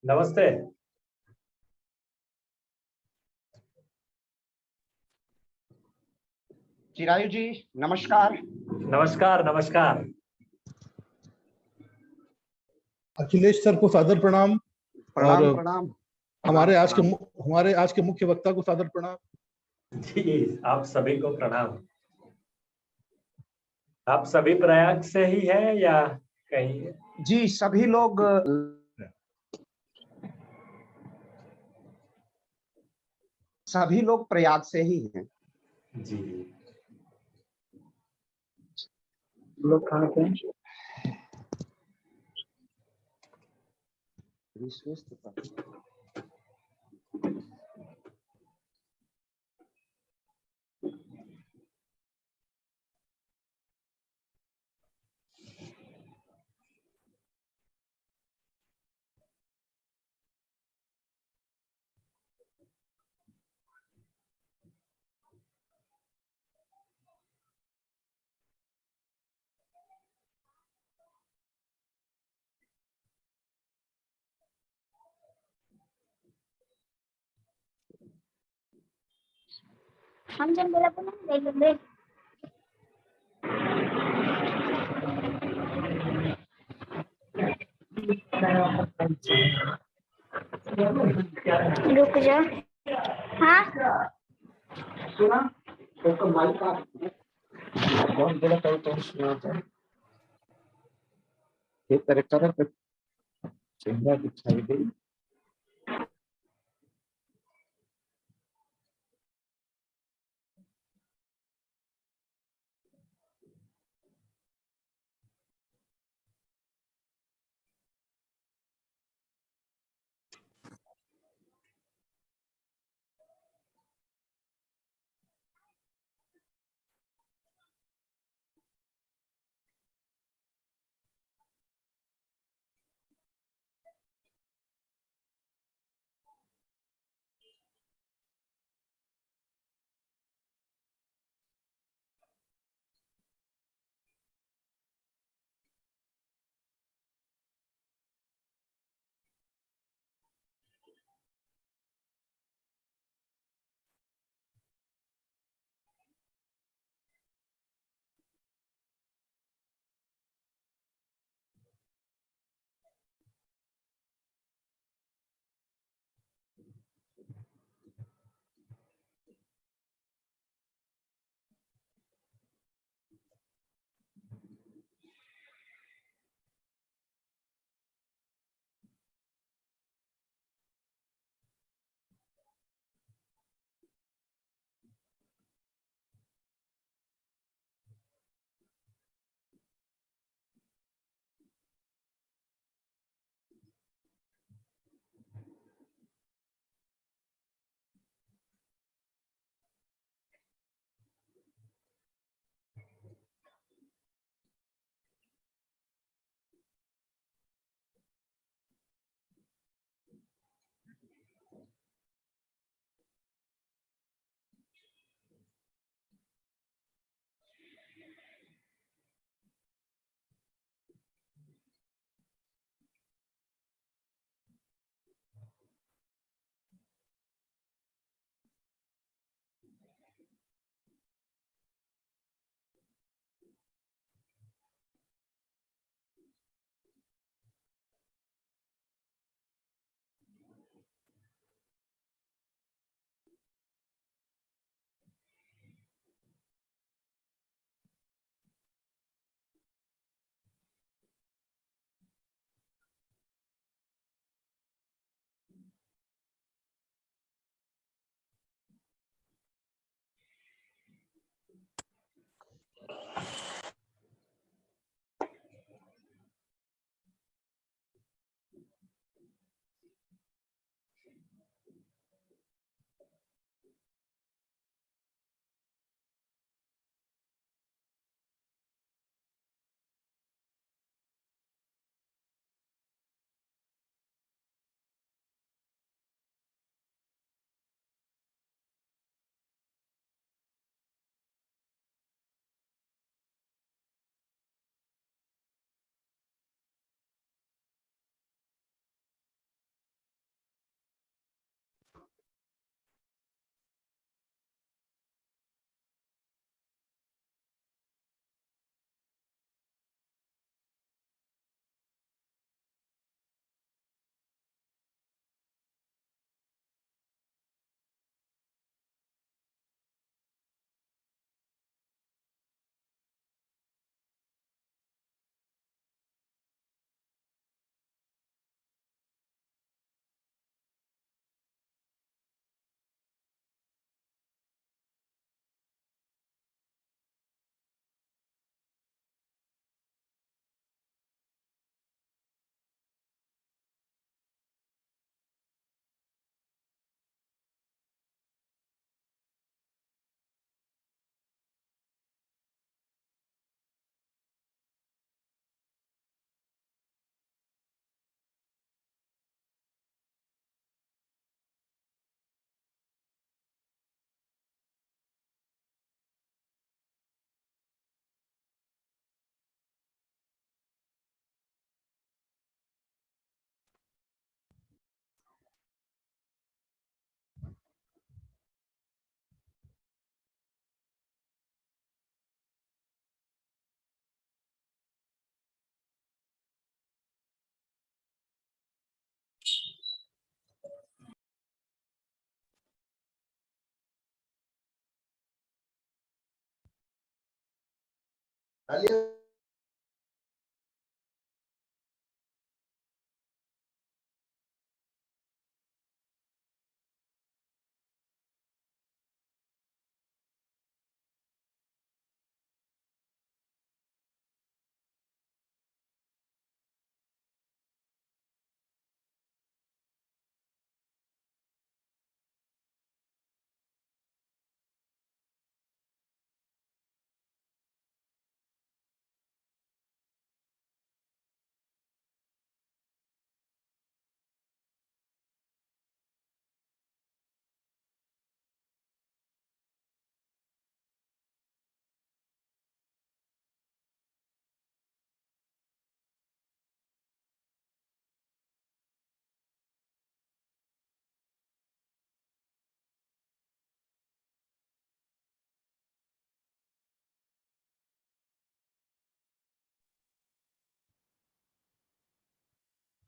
नमस्ते। चिरायु जी नमस्कार। नमस्कार नमस्कार। अखिलेश सर को सादर प्रणाम। प्रणाम और प्रणाम। हमारे आज के मुख्य वक्ता को सादर प्रणाम। जी, आप सभी को प्रणाम। आप सभी प्रयाग से ही हैं या कहीं? जी सभी लोग प्रयाग से ही हैं। जी लोग कहाँ के हैं? हम जब मेरा अपना देख लेंगे। रुक जा। हाँ सुना तो माइक का बहुत बड़ा तो सुना था। एक तरह का चेहरा दिखाई दे।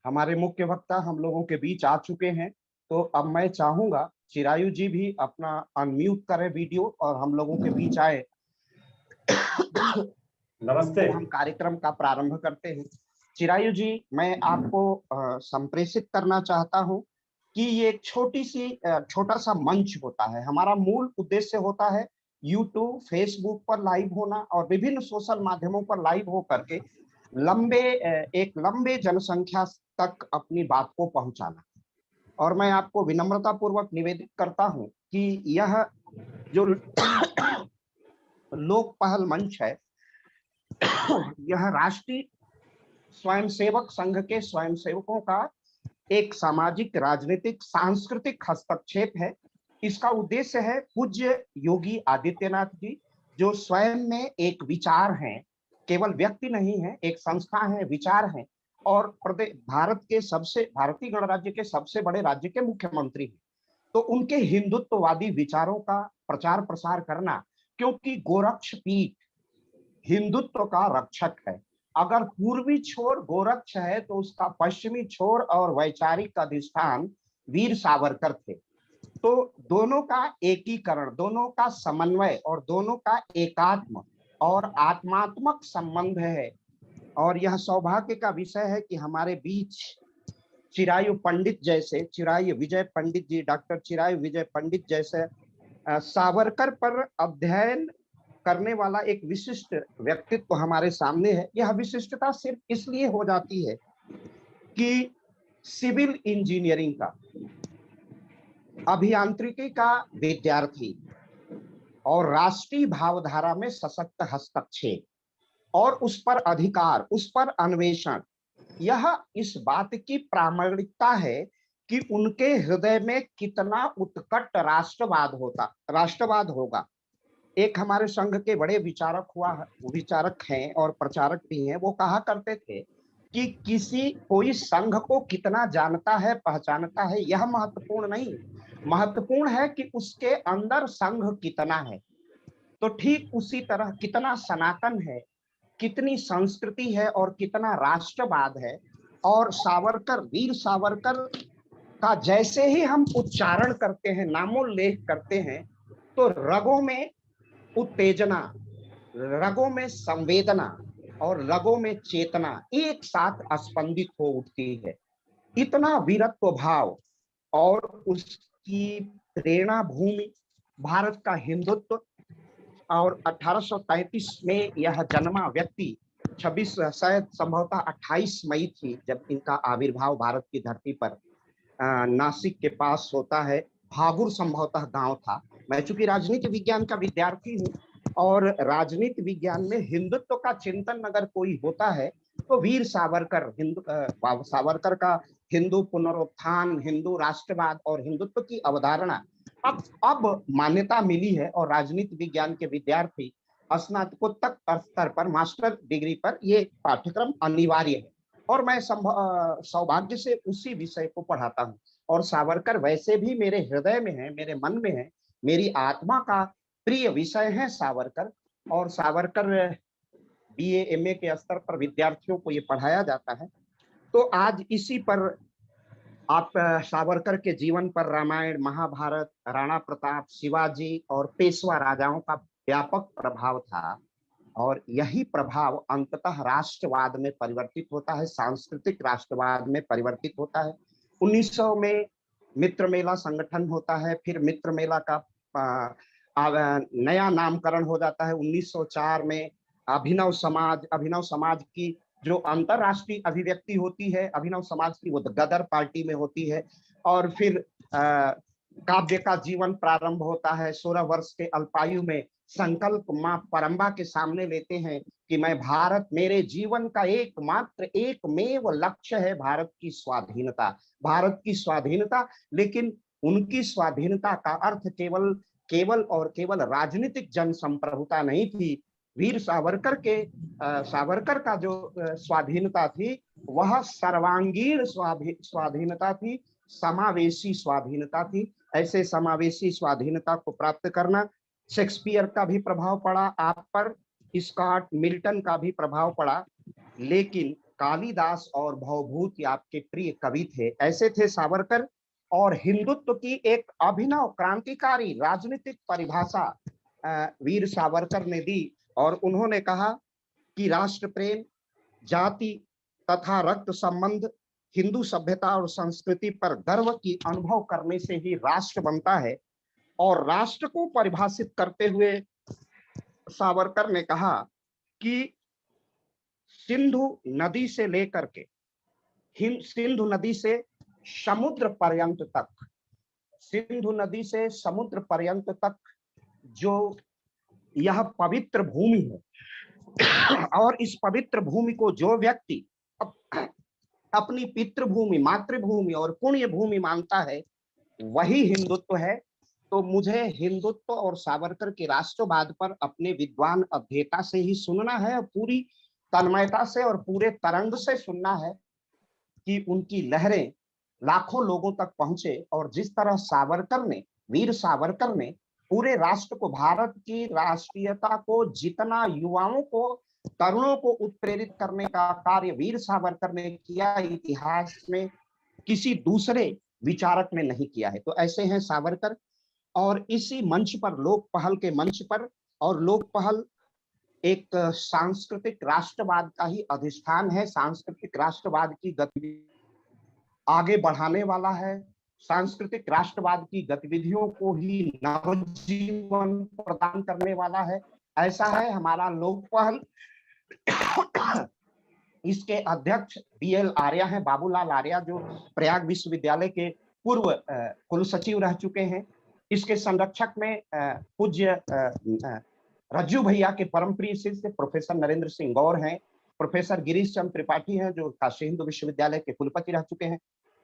हमारे मुख्य वक्ता हम लोगों के बीच आ चुके हैं, तो अब मैं चाहूंगा चिरायु जी भी अपना अनम्यूट करें वीडियो और हम लोगों के बीच आए। नमस्ते। तो हम कार्यक्रम का प्रारंभ करते हैं। चिरायु जी, मैं आपको संप्रेषित करना चाहता हूं कि ये एक छोटा सा मंच होता है। हमारा मूल उद्देश्य होता है यूट्यूब, फेसबुक पर लाइव होना और विभिन्न सोशल माध्यमों पर लाइव हो करके एक लंबे जनसंख्या तक अपनी बात को पहुंचाना। और मैं आपको विनम्रता पूर्वक निवेदित करता हूं कि यह जो लोक पहल मंच है, यह राष्ट्रीय स्वयंसेवक संघ के स्वयंसेवकों का एक सामाजिक, राजनीतिक, सांस्कृतिक हस्तक्षेप है। इसका उद्देश्य है पूज्य योगी आदित्यनाथ जी, जो स्वयं में एक विचार हैं, केवल व्यक्ति नहीं है, एक संस्था है, विचार है और भारतीय गणराज्य के सबसे बड़े राज्य के मुख्यमंत्री हैं। तो उनके हिंदुत्ववादी विचारों का प्रचार प्रसार करना, क्योंकि गोरक्ष पीठ हिंदुत्व का रक्षक है। अगर पूर्वी छोर गोरक्ष है तो उसका पश्चिमी छोर और वैचारिक अधिष्ठान वीर सावरकर थे। तो दोनों का एकीकरण, दोनों का समन्वय और दोनों का एकात्म और आत्मात्मक संबंध है। और यह सौभाग्य का विषय है कि हमारे बीच चिरायु विजय पंडित जी, डॉक्टर चिरायु विजय पंडित जैसे सावरकर पर अध्ययन करने वाला एक विशिष्ट व्यक्तित्व हमारे सामने है। यह विशिष्टता सिर्फ इसलिए हो जाती है कि सिविल इंजीनियरिंग का, अभियांत्रिकी का विद्यार्थी और राष्ट्रीय भावधारा में सशक्त हस्तक्षेप और उस पर अधिकार, उस पर अन्वेषण, यह इस बात की प्रामाणिकता है कि उनके हृदय में कितना उत्कट राष्ट्रवाद होगा। एक हमारे संघ के बड़े विचारक हैं और प्रचारक भी हैं, वो कहा करते थे कि कोई संघ को कितना जानता है, पहचानता है, यह महत्वपूर्ण नहीं, महत्वपूर्ण है कि उसके अंदर संघ कितना है। तो ठीक उसी तरह कितना सनातन है, कितनी संस्कृति है और कितना राष्ट्रवाद है। और वीर सावरकर का जैसे ही हम उच्चारण करते हैं, नामोल्लेख करते हैं, तो रगों में उत्तेजना, रगों में संवेदना और रगों में चेतना एक साथ स्पंदित हो उठती है। इतना वीरत्व भाव और उसकी प्रेरणा भूमि भारत का हिंदुत्व। और 1833 में यह जन्मा व्यक्ति 26 शायद संभवतः 28 मई थी जब इनका आविर्भाव भारत की धरती पर नासिक के पास होता है। भागुर संभवतः गांव था। मैं चूंकि राजनीति विज्ञान का विद्यार्थी हूँ और राजनीति विज्ञान में हिंदुत्व का चिंतन अगर कोई होता है तो वीर सावरकर का हिंदू पुनरुत्थान, हिंदू राष्ट्रवाद और हिंदुत्व की अवधारणा अब मान्यता मिली है। और राजनीति विज्ञान के विद्यार्थी स्नातकोत्तर स्तर पर, मास्टर डिग्री पर ये पाठ्यक्रम अनिवार्य है और मैं सौभाग्य से उसी विषय को पढ़ाता हूँ। और सावरकर वैसे भी मेरे हृदय में है, मेरे मन में है, मेरी आत्मा का प्रिय विषय है सावरकर। और सावरकर BA MA के स्तर पर विद्यार्थियों को ये पढ़ाया जाता है। तो आज इसी पर आप सावरकर के जीवन पर रामायण, महाभारत, राणा प्रताप, शिवाजी और पेशवा राजाओं का व्यापक प्रभाव था और यही प्रभाव अंततः राष्ट्रवाद में परिवर्तित होता है, सांस्कृतिक राष्ट्रवाद में परिवर्तित होता है। 1900 में मित्र मेला संगठन होता है, फिर मित्र मेला का नया नामकरण हो जाता है 1904 में अभिनव समाज की जो अंतरराष्ट्रीय अभिव्यक्ति होती है, अभिनव समाज की वो गदर पार्टी में होती है। और फिर काव्य का जीवन प्रारंभ होता है। 16 वर्ष के अल्पायु में संकल्प मां परम्बा के सामने लेते हैं कि मैं भारत, मेरे जीवन का एकमात्र एकमेव लक्ष्य है भारत की स्वाधीनता, भारत की स्वाधीनता। लेकिन उनकी स्वाधीनता का अर्थ केवल और केवल राजनीतिक जनसंप्रभुता नहीं थी। वीर सावरकर का जो स्वाधीनता थी वह सर्वांगीण स्वाधीनता थी, समावेशी स्वाधीनता थी। ऐसे समावेशी स्वाधीनता को प्राप्त करना, शेक्सपियर का भी प्रभाव पड़ा आप पर, स्कॉट मिल्टन का भी प्रभाव पड़ा, लेकिन कालिदास और भवभूति आपके प्रिय कवि थे। ऐसे थे सावरकर। और हिंदुत्व की एक अभिनव क्रांतिकारी राजनीतिक परिभाषा वीर सावरकर ने दी, और उन्होंने कहा कि राष्ट्र प्रेम, जाति तथा रक्त संबंध, हिंदू सभ्यता और संस्कृति पर गर्व की अनुभव करने से ही राष्ट्र बनता है। और राष्ट्र को परिभाषित करते हुए सावरकर ने कहा कि सिंधु नदी से लेकर के सिंधु नदी से समुद्र पर्यंत तक, सिंधु नदी से समुद्र पर्यंत तक जो यह पवित्र भूमि है, और इस पवित्र भूमि को जो व्यक्ति अपनी पितृभूमि, मातृभूमि और पुण्य भूमि मानता है, वही हिंदुत्व है। तो मुझे हिंदुत्व और सावरकर के राष्ट्रवाद पर अपने विद्वान अध्येता से ही सुनना है, और पूरी तन्मयता से और पूरे तरंग से सुनना है कि उनकी लहरें लाखों लोगों तक पहुंचे। और जिस तरह सावरकर ने, वीर सावरकर ने पूरे राष्ट्र को, भारत की राष्ट्रीयता को, जितना युवाओं को, तरुणों को उत्प्रेरित करने का कार्य वीर सावरकर ने किया, इतिहास में किसी दूसरे विचारक ने नहीं किया है। तो ऐसे हैं सावरकर। और इसी मंच पर, लोक पहल के मंच पर, और लोक पहल एक सांस्कृतिक राष्ट्रवाद का ही अधिष्ठान है, सांस्कृतिक राष्ट्रवाद की गतिविधि आगे बढ़ाने वाला है, सांस्कृतिक राष्ट्रवाद की गतिविधियों को ही नवजीवन प्रदान करने वाला है। ऐसा है हमारा लोक पहल। इसके अध्यक्ष BL आर्या हैं, बाबूलाल आर्या, जो प्रयाग विश्वविद्यालय के पूर्व कुल सचिव रह चुके हैं। इसके संरक्षक में पूज्य रज्जू भैया के परम प्रिय शिष्य प्रोफेसर नरेंद्र सिंह गौर हैं, प्रोफेसर गिरीश चंद्र त्रिपाठी हैं जो काशी हिंदू विश्वविद्यालय के कुलपति रह चुके हैं,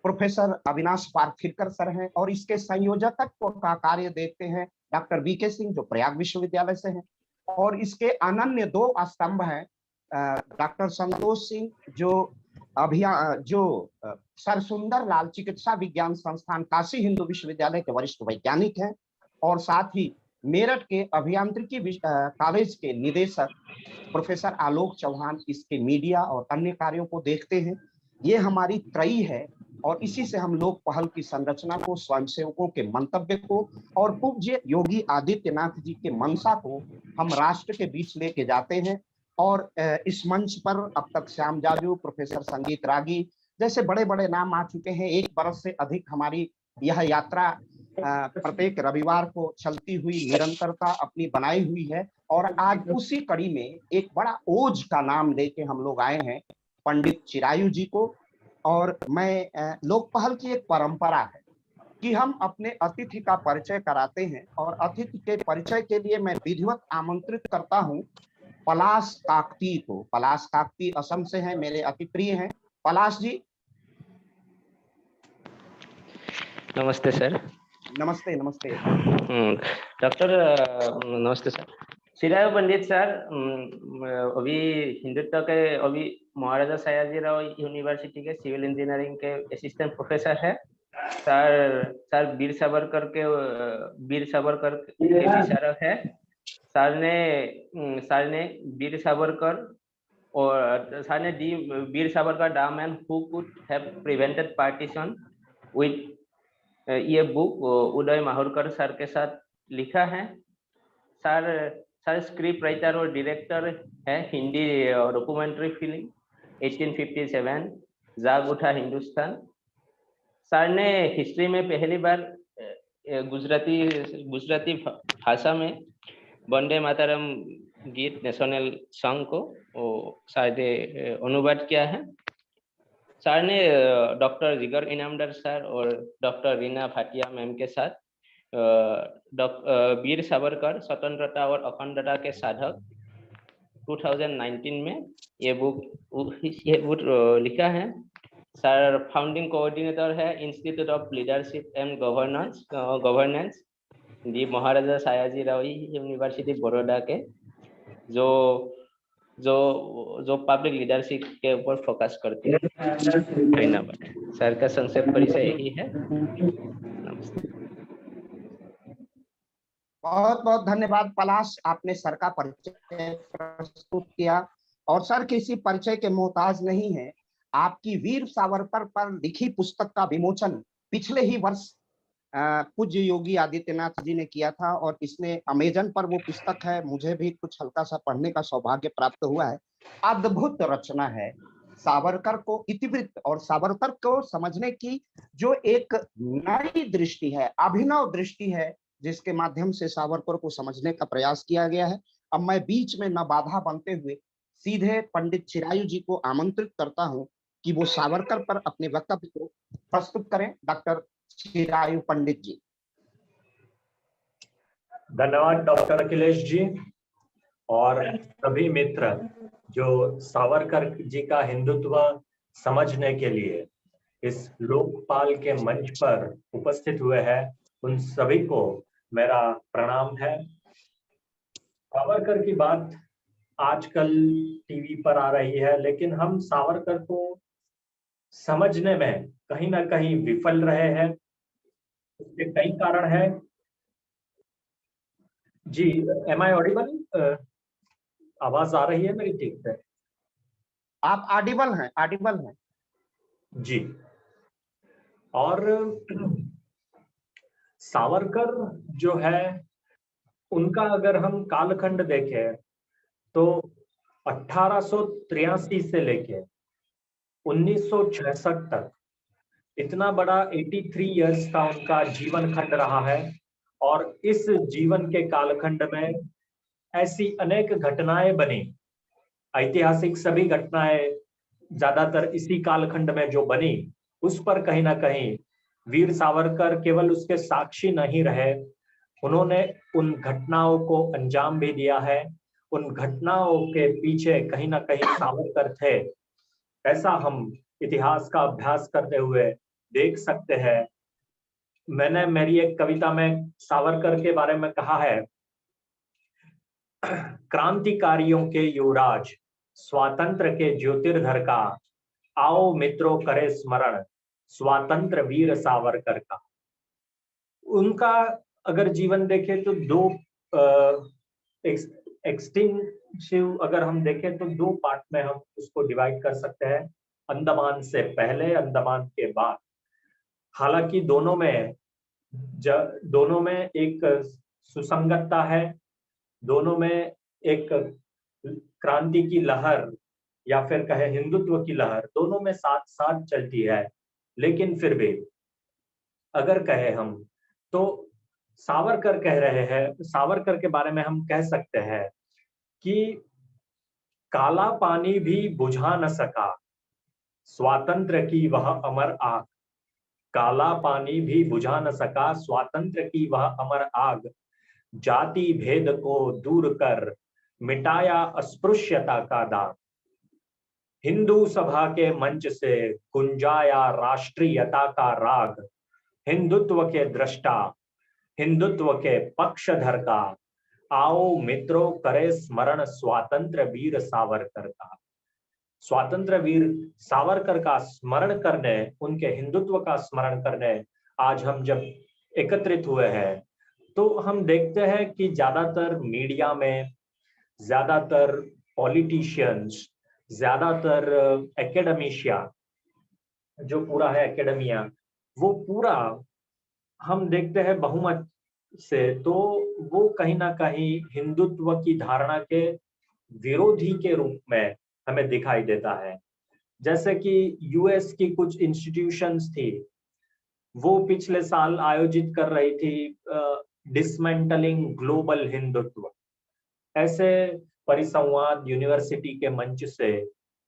प्रोफेसर अविनाश पारखिरकर सर हैं, और इसके संयोजकत्व का कार्य देखते हैं डॉक्टर BK सिंह जो प्रयाग विश्वविद्यालय से हैं। और इसके अनन्य 2 स्तंभ हैं, डॉक्टर संतोष सिंह जो सर सुंदर लाल चिकित्सा विज्ञान संस्थान काशी हिंदू विश्वविद्यालय के वरिष्ठ वैज्ञानिक हैं, और साथ ही मेरठ के अभियांत्रिकी कॉलेज के निदेशक प्रोफेसर आलोक चौहान इसके मीडिया और अन्य कार्यों को देखते हैं। ये हमारी त्रयी है, और इसी से हम लोग पहल की संरचना को, स्वयंसेवकों के मंतव्य को और पूज्य योगी आदित्यनाथ जी के मंशा को हम राष्ट्र के बीच लेके जाते हैं। और इस मंच पर अब तक श्याम जाजू, प्रोफेसर संगीत रागी जैसे बड़े बड़े नाम आ चुके हैं। 1 बरस से अधिक हमारी यह यात्रा प्रत्येक रविवार को चलती हुई निरंतरता अपनी बनाई हुई है। और आज उसी कड़ी में एक बड़ा ओज का नाम लेके हम लोग आए हैं, पंडित चिरायु जी को। और मैं लोक पहल की एक परंपरा है कि हम अपने अतिथि का परिचय कराते हैं, और अतिथि के परिचय के लिए मैं विधिवत आमंत्रित करता हूं पलाश काकती को। पलाश काकती असम से हैं, मेरे अति प्रिय हैं। पलाश जी नमस्ते सर। नमस्ते। नमस्ते डॉक्टर नमस्ते सर। चिरायु पंडित सर अभी हिंदुत्व के अभी महाराजा सयाजीराव यूनिवर्सिटी के सिविल इंजीनियरिंग के असिस्टेंट प्रोफेसर है सर। वीर सावरकर के विचारक है सर ने वीर सावरकर और सर ने the Veer Savarkar the man who could have prevented partition with ये बुक उदय माहुरकर सर के साथ लिखा है। सर सर स्क्रिप्ट राइटर और डायरेक्टर है हिंदी डॉक्यूमेंट्री फिल्म 1857 जाग उठा हिंदुस्तान। सर ने हिस्ट्री में पहली बार गुजराती भाषा में वंदे मातरम गीत नेशनल सॉन्ग को शायद अनुवाद किया है। सर ने डॉक्टर जिगर इनामदार सर और डॉक्टर रीना भाटिया मैम के साथ वीर सावरकर स्वतंत्रता और अखंडता के साधक 2019 में ये बुक लिखा है। सर फाउंडिंग कोऑर्डिनेटर है institute of leadership and governance the Maharaja Sayaji Rao university Baroda के, जो पब्लिक लीडरशिप के ऊपर फोकस करती है। धन्यवाद। सर का संक्षेप परिचय यही है। नमस्ते। बहुत बहुत धन्यवाद पलाश, आपने सर का परिचय प्रस्तुत किया और सर किसी परिचय के मोहताज नहीं है। आपकी वीर सावरकर पर लिखी पुस्तक का विमोचन पिछले ही वर्ष पूज्य योगी आदित्यनाथ जी ने किया था और इसने अमेजन पर वो पुस्तक है, मुझे भी कुछ हल्का सा पढ़ने का सौभाग्य प्राप्त हुआ है। अद्भुत रचना है। सावरकर को इतिवृत्त और सावरकर को समझने की जो एक नई दृष्टि है, अभिनव दृष्टि है, जिसके माध्यम से सावरकर को समझने का प्रयास किया गया है। अब मैं बीच में न बाधा बनते हुए सीधे पंडित चिरायु जी को आमंत्रित करता हूं कि वो सावरकर पर अपने वक्तव्य को प्रस्तुत करें। डॉक्टर चिरायु पंडित जी। धन्यवाद डॉक्टर अखिलेश जी और सभी मित्र जो सावरकर जी का हिंदुत्व समझने के लिए इस लोकपाल के मंच पर उपस्थित हुए हैं, उन सभी को मेरा प्रणाम है। सावरकर की बात आजकल टीवी पर आ रही है, लेकिन हम सावरकर को समझने में कहीं ना कहीं विफल रहे हैं। इसके कई कारण हैं। जी, एम आई ऑडिबल? आवाज आ रही है मेरी ठीक से? आप ऑडिबल हैं, ऑडिबल हैं जी। और सावरकर जो है उनका अगर हम कालखंड देखें तो 1883 से लेके 1966 तक इतना बड़ा 83 इयर्स का उनका जीवन खंड रहा है। और इस जीवन के कालखंड में ऐसी अनेक घटनाएं बनी, ऐतिहासिक सभी घटनाएं ज्यादातर इसी कालखंड में जो बनी, उस पर कहीं ना कहीं वीर सावरकर केवल उसके साक्षी नहीं रहे, उन्होंने उन घटनाओं को अंजाम भी दिया है। उन घटनाओं के पीछे कहीं ना कहीं सावरकर थे, ऐसा हम इतिहास का अभ्यास करते हुए देख सकते हैं। मैंने मेरी एक कविता में सावरकर के बारे में कहा है, क्रांतिकारियों के युवराज, स्वातंत्र के ज्योतिर्धर का, आओ मित्रों करे स्मरण स्वातंत्र वीर सावरकर का। उनका अगर जीवन देखें तो दो एक्सटेंसिव अगर हम देखें तो दो पार्ट में हम उसको डिवाइड कर सकते हैं, अंडमान से पहले, अंडमान के बाद। हालांकि दोनों में एक सुसंगतता है, दोनों में एक क्रांति की लहर या फिर कहे हिंदुत्व की लहर दोनों में साथ साथ चलती है। लेकिन फिर भी अगर कहे हम तो सावरकर कह रहे हैं, सावरकर के बारे में हम कह सकते हैं कि काला पानी भी बुझा न सका स्वातंत्र की वह अमर आग, काला पानी भी बुझा न सका स्वातंत्र की वह अमर आग, जाति भेद को दूर कर मिटाया अस्पृश्यता का दाग, हिंदू सभा के मंच से गुंजाया राष्ट्रीयता का राग, हिंदुत्व के दृष्टा हिंदुत्व के पक्षधर का, आओ मित्रों करे स्मरण स्वातंत्र वीर सावरकर का। स्वातंत्र वीर सावरकर का स्मरण करने, उनके हिंदुत्व का स्मरण करने आज हम जब एकत्रित हुए हैं तो हम देखते हैं कि ज्यादातर मीडिया में, ज्यादातर पॉलिटिशियंस, ज्यादातर एकेडमिशिया जो पूरा है एकेडमिया, वो पूरा हम देखते हैं बहुमत से, तो वो कहीं ना कहीं हिंदुत्व की धारणा के विरोधी के रूप में हमें दिखाई देता है। जैसे कि यूएस की कुछ इंस्टीट्यूशंस थी, वो पिछले साल आयोजित कर रही थी डिसमेंटलिंग ग्लोबल हिंदुत्व। ऐसे परिसंवाद यूनिवर्सिटी के मंच से,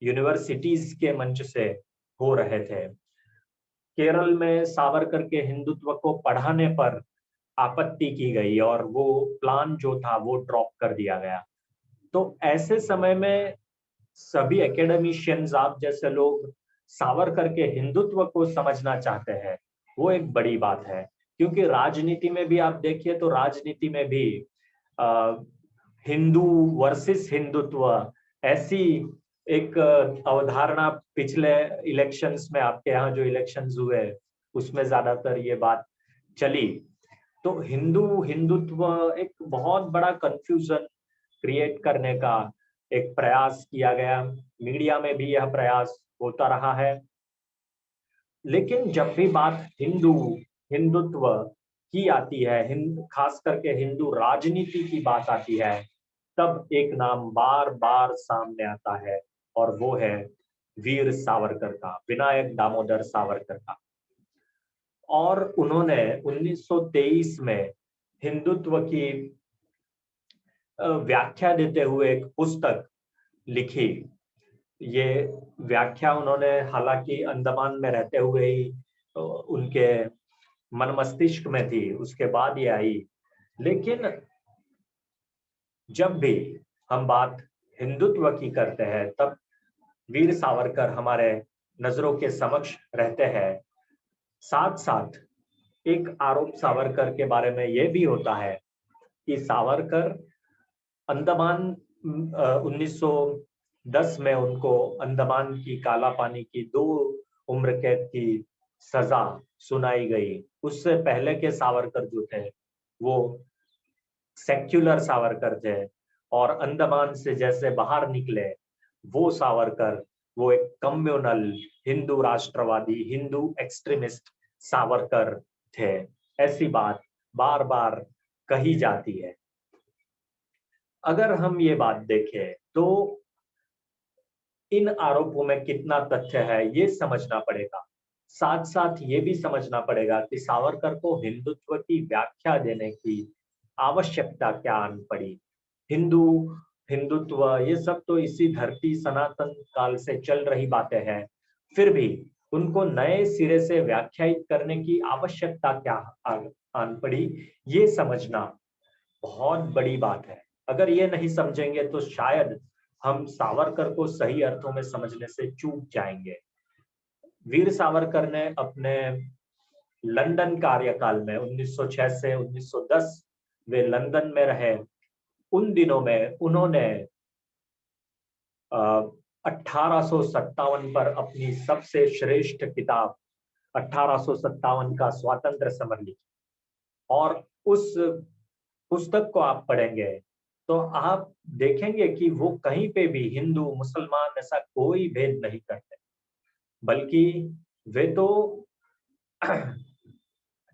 यूनिवर्सिटीज के मंच से हो रहे थे। केरल में सावरकर के हिंदुत्व को पढ़ाने पर आपत्ति की गई और वो प्लान जो था वो ड्रॉप कर दिया गया। तो ऐसे समय में सभी एकेडमिशियंस, आप जैसे लोग सावरकर के हिंदुत्व को समझना चाहते हैं, वो एक बड़ी बात है। क्योंकि राजनीति में भी आप देखिए तो राजनीति में भी हिंदू वर्सेस हिंदुत्व, ऐसी एक अवधारणा पिछले इलेक्शंस में, आपके यहाँ जो इलेक्शंस हुए उसमें ज्यादातर ये बात चली। तो हिंदू हिंदुत्व एक बहुत बड़ा कंफ्यूजन क्रिएट करने का एक प्रयास किया गया। मीडिया में भी यह प्रयास होता रहा है। लेकिन जब भी बात हिंदुत्व की आती है, खास करके हिंदू राजनीति की बात आती है, तब एक नाम बार बार सामने आता है और वो है वीर सावरकर का, विनायक दामोदर सावरकर का। और उन्होंने 1923 में हिंदुत्व की व्याख्या देते हुए एक पुस्तक लिखी। ये व्याख्या उन्होंने हालांकि अंडमान में रहते हुए ही उनके मन मस्तिष्क में थी, उसके बाद ये आई। लेकिन जब भी हम बात हिंदुत्व की करते हैं तब वीर सावरकर हमारे नजरों के समक्ष रहते हैं। साथ साथ एक आरोप सावरकर के बारे में यह भी होता है कि सावरकर अंडमान 1910 में उनको अंडमान की काला पानी की 2 उम्र कैद की सजा सुनाई गई। उससे पहले के सावरकर जो थे वो सेक्युलर सावरकर थे, और अंडमान से जैसे बाहर निकले वो सावरकर, वो एक कम्युनल हिंदू राष्ट्रवादी, हिंदू एक्सट्रीमिस्ट सावरकर थे। ऐसी बात बार बार कही जाती है। अगर हम ये बात देखें तो इन आरोपों में कितना तथ्य है ये समझना पड़ेगा। साथ साथ ये भी समझना पड़ेगा कि सावरकर को हिंदुत्व की व्याख्या देने की आवश्यकता क्या आन पड़ी। हिंदुत्व ये सब तो इसी धरती सनातन काल से चल रही बातें हैं, फिर भी उनको नए सिरे से व्याख्यायित करने की आवश्यकता क्या आन पड़ी, ये समझना बहुत बड़ी बात है। अगर ये नहीं समझेंगे तो शायद हम सावरकर को सही अर्थों में समझने से चूक जाएंगे। वीर सावरकर ने अपने लंदन कार्यकाल में 1906 से 1910 वे लंदन में रहे। उन दिनों में उन्होंने 1857 पर अपनी सबसे श्रेष्ठ किताब 1857 का स्वातंत्र समर लिखी। और उस पुस्तक को आप पढ़ेंगे तो आप देखेंगे कि वो कहीं पे भी हिंदू मुसलमान ऐसा कोई भेद नहीं करते, बल्कि वे तो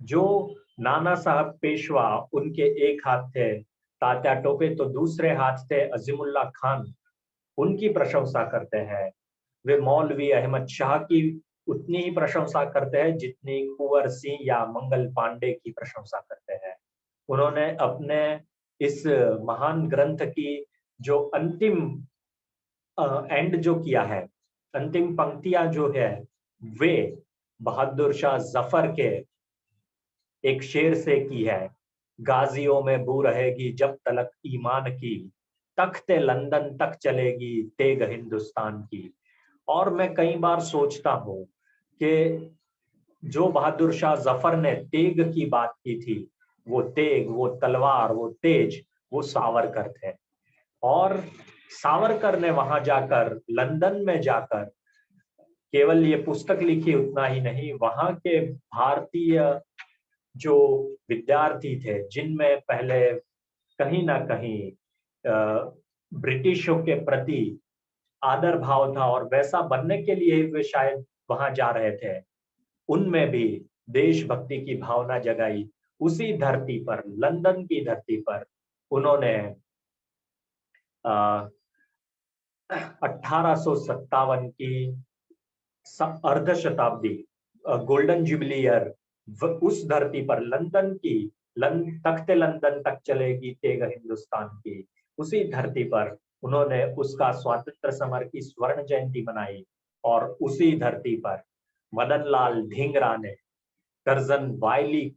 जो नाना साहब पेशवा उनके एक हाथ थे, तात्या टोपे तो दूसरे हाथ थे, अजीमुल्ला खान, उनकी प्रशंसा करते हैं। वे मौलवी अहमद शाह की उतनी ही प्रशंसा करते हैं जितनी कुंवर सिंह या मंगल पांडे की प्रशंसा करते हैं। उन्होंने अपने इस महान ग्रंथ की जो अंतिम एंड जो किया है, अंतिम पंक्तियां जो है, वे बहादुर शाह जफर के एक शेर से की है। गाजियों में बू रहेगी जब तलक ईमान की, तख्ते लंदन तक चलेगी तेग हिंदुस्तान की। और मैं कई बार सोचता हूँ कि जो बहादुर शाह जफर ने तेग की बात की थी, वो तेग, वो तलवार, वो तेज, वो सावरकर थे। और सावरकर ने वहां जाकर, लंदन में जाकर, केवल ये पुस्तक लिखी उतना ही नहीं, वहां के भारतीय जो विद्यार्थी थे, जिनमें पहले कहीं ना कहीं ब्रिटिशों के प्रति आदर भाव था और वैसा बनने के लिए वे शायद वहां जा रहे थे, उनमें भी देशभक्ति की भावना जगाई उसी धरती पर, लंदन की धरती पर उन्होंने 1857 की अर्ध शताब्दी गोल्डन जुबली ईयर उस धरती पर लंदन की तख्ते लंदन तक चलेगी तेग हिंदुस्तान की, उसी धरती पर उन्होंने उसका स्वातंत्र समर की स्वर्ण जयंती मनाई और उसी धरती पर मदन लाल ढींगरा ने कर्जन वायली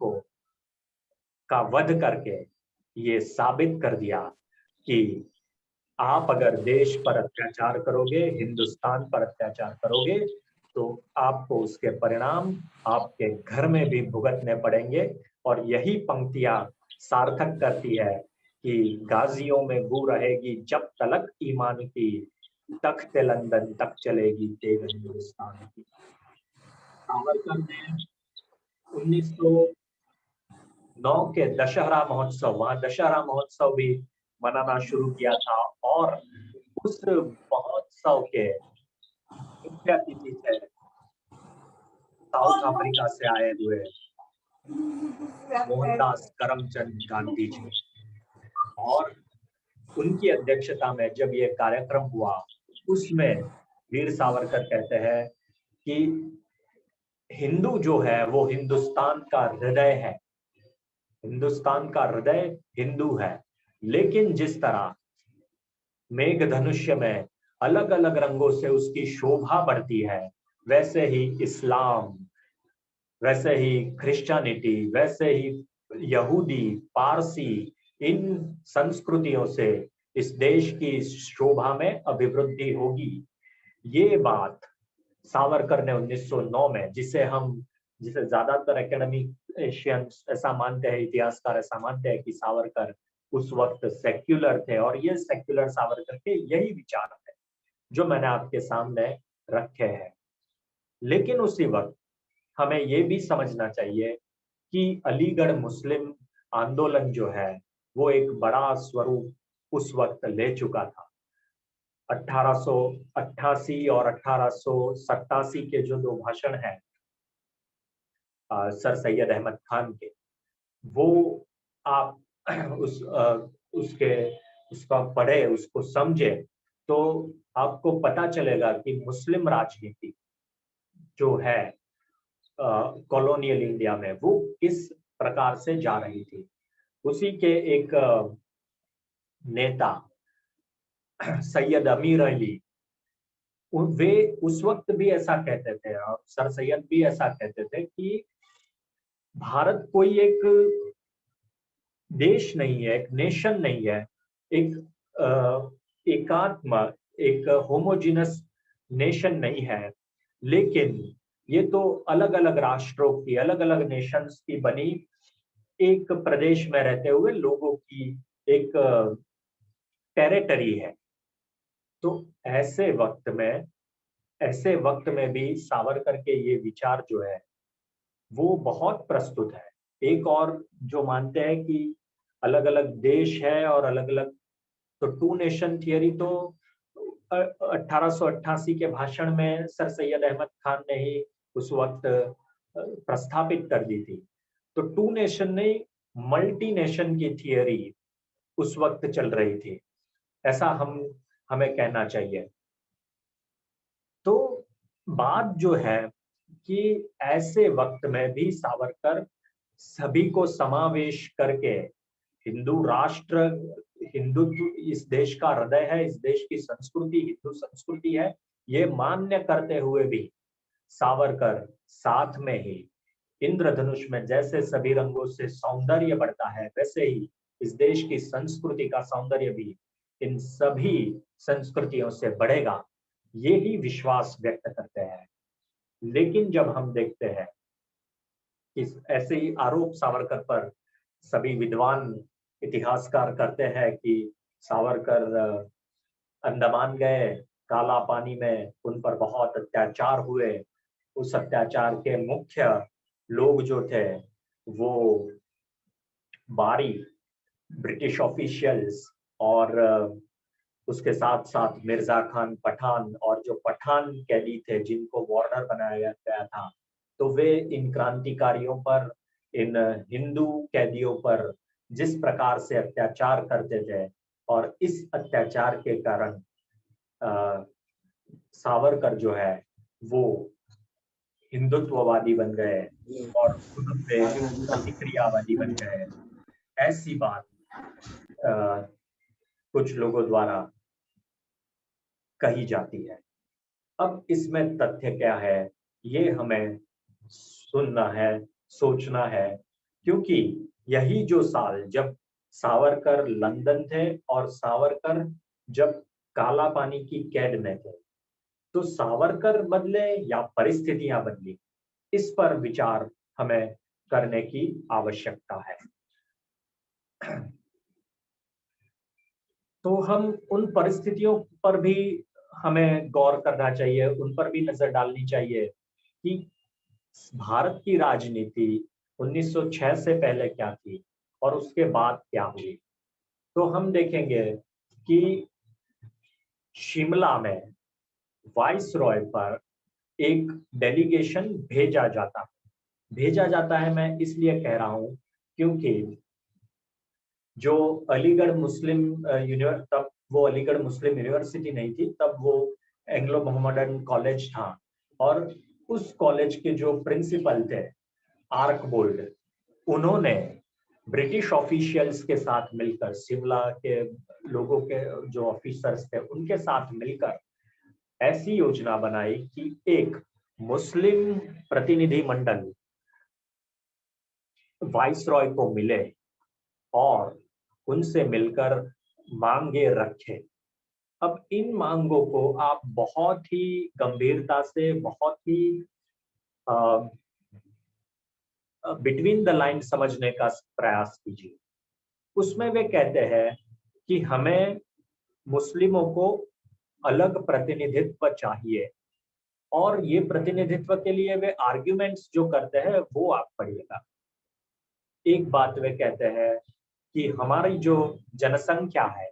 का वध करके ये साबित कर दिया कि आप अगर देश पर अत्याचार करोगे, हिंदुस्तान पर अत्याचार करोगे, तो आपको उसके परिणाम आपके घर में भी भुगतने पड़ेंगे। और यही पंक्तियां सार्थक करती है कि गाजियों में गू रहेगी जब तलक ईमान की, तख्ते लंदन तक चलेगी तेग हिंदुस्तान की। सावरकर ने 1909 के दशहरा महोत्सव, वहां दशहरा महोत्सव भी मनाना शुरू किया था और उस महोत्सव के मुख्य अतिथि थे साउथ अफ्रीका से आए हुए मोहनदास करमचंद गांधी जी। और उनकी अध्यक्षता में जब ये कार्यक्रम हुआ, उसमें वीर सावरकर कहते हैं कि हिंदू जो है वो हिंदुस्तान का हृदय है, हिंदुस्तान का हृदय हिंदू है, लेकिन जिस तरह मेघधनुष्य में अलग अलग रंगों से उसकी शोभा बढ़ती है, वैसे ही इस्लाम, वैसे ही क्रिश्चियनिटी, वैसे ही यहूदी, पारसी, इन संस्कृतियों से इस देश की शोभा में अभिवृद्धि होगी। ये बात सावरकर ने 1909 में, जिसे ज्यादातर एकेडमिक एशियंस ऐसा मानते हैं, इतिहासकार ऐसा मानते हैं कि सावरकर उस वक्त सेक्युलर थे, और ये सेक्युलर सावरकर के यही विचार थे जो मैंने आपके सामने रखे हैं। लेकिन उसी वक्त हमें ये भी समझना चाहिए कि अलीगढ़ मुस्लिम आंदोलन जो है वो एक बड़ा स्वरूप उस वक्त ले चुका था। 1888 और 1887 के जो दो भाषण हैं सर सैयद अहमद खान के, वो आप उसका पढ़े, उसको समझे, तो आपको पता चलेगा कि मुस्लिम राजनीति जो है कॉलोनियल इंडिया में वो किस प्रकार से जा रही थी। उसी के एक नेता सैयद अमीर अली, वे उस वक्त भी ऐसा कहते थे और सर सैयद भी ऐसा कहते थे कि भारत कोई एक देश नहीं है, एक नेशन नहीं है, एक एकात्म, एक होमोजिनस नेशन नहीं है, लेकिन ये तो अलग अलग राष्ट्रों की, अलग अलग नेशंस की बनी एक प्रदेश में रहते हुए लोगों की एक टेरिटरी है। तो ऐसे वक्त में भी सावरकर के ये विचार जो है वो बहुत प्रस्तुत है। एक और जो मानते हैं कि अलग अलग देश है और अलग अलग, तो टू नेशन थियरी तो 1888 के भाषण में सर सैयद अहमद खान ने ही उस वक्त प्रस्थापित कर दी थी। तो टू नेशन नहीं, मल्टी नेशन की थियरी उस वक्त चल रही थी, ऐसा हमें कहना चाहिए। तो बात जो है कि ऐसे वक्त में भी सावरकर सभी को समावेश करके हिंदू राष्ट्र, हिंदुत्व इस देश का हृदय है, इस देश की संस्कृति हिंदू संस्कृति है, ये मान्य करते हुए भी सावरकर साथ में ही इंद्रधनुष में जैसे सभी रंगों से सौंदर्य बढ़ता है, वैसे ही इस देश की संस्कृति का सौंदर्य भी इन सभी संस्कृतियों से बढ़ेगा, ये ही विश्वास व्यक्त करते हैं। लेकिन जब हम देखते हैं कि ऐसे ही आरोप सावरकर पर सभी विद्वान इतिहासकार करते हैं कि सावरकर अंडमान गए, काला पानी में उन पर बहुत अत्याचार हुए, उस अत्याचार के मुख्य लोग जो थे वो बारी ब्रिटिश ऑफिशियल्स और उसके साथ साथ मिर्जा खान पठान, और जो पठान कैदी थे जिनको वार्नर बनाया गया था, तो वे इन क्रांतिकारियों पर इन हिंदू कैदियों पर जिस प्रकार से अत्याचार करते थे, और इस अत्याचार के कारण सावरकर जो है वो हिंदुत्ववादी बन गए और खुद पे प्रतिक्रियावादी बन गए। ऐसी बात कुछ लोगों द्वारा कही जाती है। अब इसमें तथ्य क्या है, ये हमें सुनना है, सोचना है, क्योंकि यही जो साल जब सावरकर लंदन थे और सावरकर जब काला पानी की कैद में थे, तो सावरकर बदले या परिस्थितियां बदली, इस पर विचार हमें करने की आवश्यकता है। तो हम उन परिस्थितियों पर भी हमें गौर करना चाहिए, उन पर भी नजर डालनी चाहिए कि भारत की राजनीति 1906 से पहले क्या थी और उसके बाद क्या हुई। तो हम देखेंगे कि शिमला में वाइस रॉय पर एक डेलीगेशन भेजा जाता है। मैं इसलिए कह रहा हूं क्योंकि जो अलीगढ़ मुस्लिम तब वो अलीगढ़ मुस्लिम यूनिवर्सिटी नहीं थी, तब वो एंग्लो मोहम्मदन कॉलेज था, और उस कॉलेज के जो प्रिंसिपल थे आर्कबोल्ड, उन्होंने ब्रिटिश ऑफिशियल्स के साथ मिलकर, शिमला के लोगों के जो ऑफिसर्स थे उनके साथ मिलकर ऐसी योजना बनाई कि एक मुस्लिम प्रतिनिधि मंडल वाइस रॉय को मिले और उनसे मिलकर मांगे रखे। अब इन मांगों को आप बहुत ही गंभीरता से, बहुत ही बिटवीन द लाइन समझने का प्रयास कीजिए। उसमें वे कहते हैं कि हमें मुस्लिमों को अलग प्रतिनिधित्व चाहिए, और ये प्रतिनिधित्व के लिए वे आर्ग्यूमेंट्स जो करते हैं वो आप पढ़िएगा। एक बात वे कहते हैं कि हमारी जो जनसंख्या है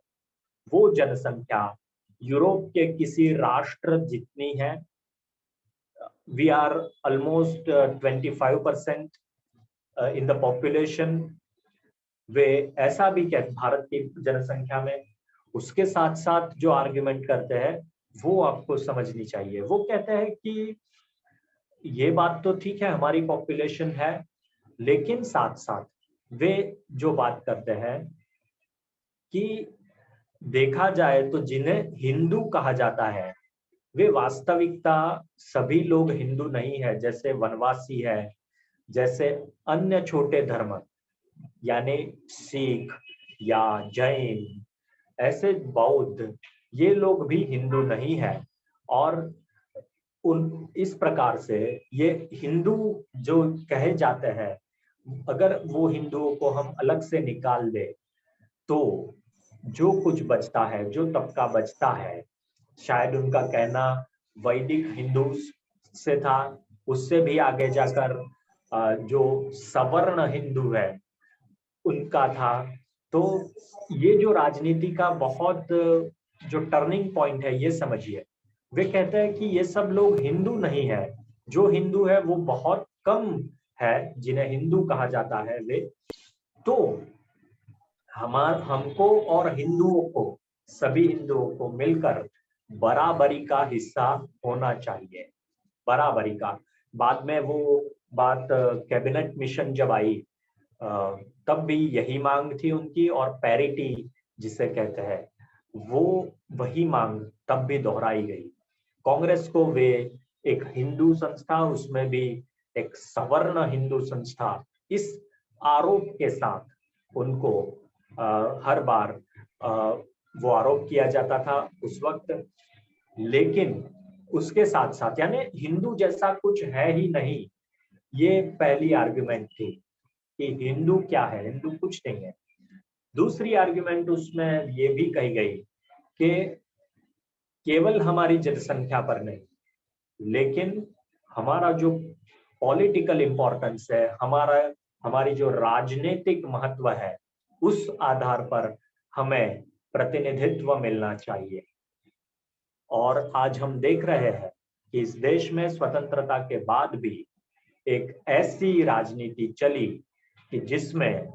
वो जनसंख्या यूरोप के किसी राष्ट्र जितनी है। We are almost 25% in the population. वे ऐसा भी कहते भारत की जनसंख्या में। उसके साथ साथ जो आर्ग्यूमेंट करते हैं वो आपको समझनी चाहिए। वो कहते हैं कि ये बात तो ठीक है, हमारी पॉपुलेशन है, लेकिन साथ साथ वे जो बात करते हैं कि देखा जाए तो जिन्हें हिंदू कहा जाता है वे वास्तविकता सभी लोग हिंदू नहीं है। जैसे वनवासी है, जैसे अन्य छोटे धर्म यानी सिख या जैन, ऐसे बौद्ध, ये लोग भी हिंदू नहीं है। और उन इस प्रकार से ये हिंदू जो कहे जाते हैं, अगर वो हिंदुओं को हम अलग से निकाल दे तो जो कुछ बचता है, जो तबका बचता है, शायद उनका कहना वैदिक हिंदू से था, उससे भी आगे जाकर जो सवर्ण हिंदू है उनका था। तो ये जो राजनीति का बहुत जो टर्निंग पॉइंट है ये समझिए। वे कहते हैं कि ये सब लोग हिंदू नहीं है, जो हिंदू है वो बहुत कम है जिन्हें हिंदू कहा जाता है वे। तो हमको और हिंदुओं को, सभी हिंदुओं को मिलकर बराबरी का हिस्सा होना चाहिए, बराबरी का। बाद में वो बात कैबिनेट मिशन जब आई तब भी यही मांग थी उनकी, और पैरिटी जिसे कहते हैं वो वही मांग तब भी दोहराई गई। कांग्रेस को वे एक हिंदू संस्था, उसमें भी एक सवर्ण हिंदू संस्था, इस आरोप के साथ उनको हर बार वो आरोप किया जाता था उस वक्त। लेकिन उसके साथ साथ यानी हिंदू जैसा कुछ है ही नहीं, ये पहली आर्गुमेंट थी कि हिंदू क्या है, हिंदू कुछ नहीं है। दूसरी आर्गुमेंट उसमें ये भी कही गई कि केवल हमारी जनसंख्या पर नहीं, लेकिन हमारा जो पॉलिटिकल इंपॉर्टेंस है, हमारी जो राजनीतिक महत्व है, उस आधार पर हमें प्रतिनिधित्व मिलना चाहिए। और आज हम देख रहे हैं कि इस देश में स्वतंत्रता के बाद भी एक ऐसी राजनीति चली कि जिसमें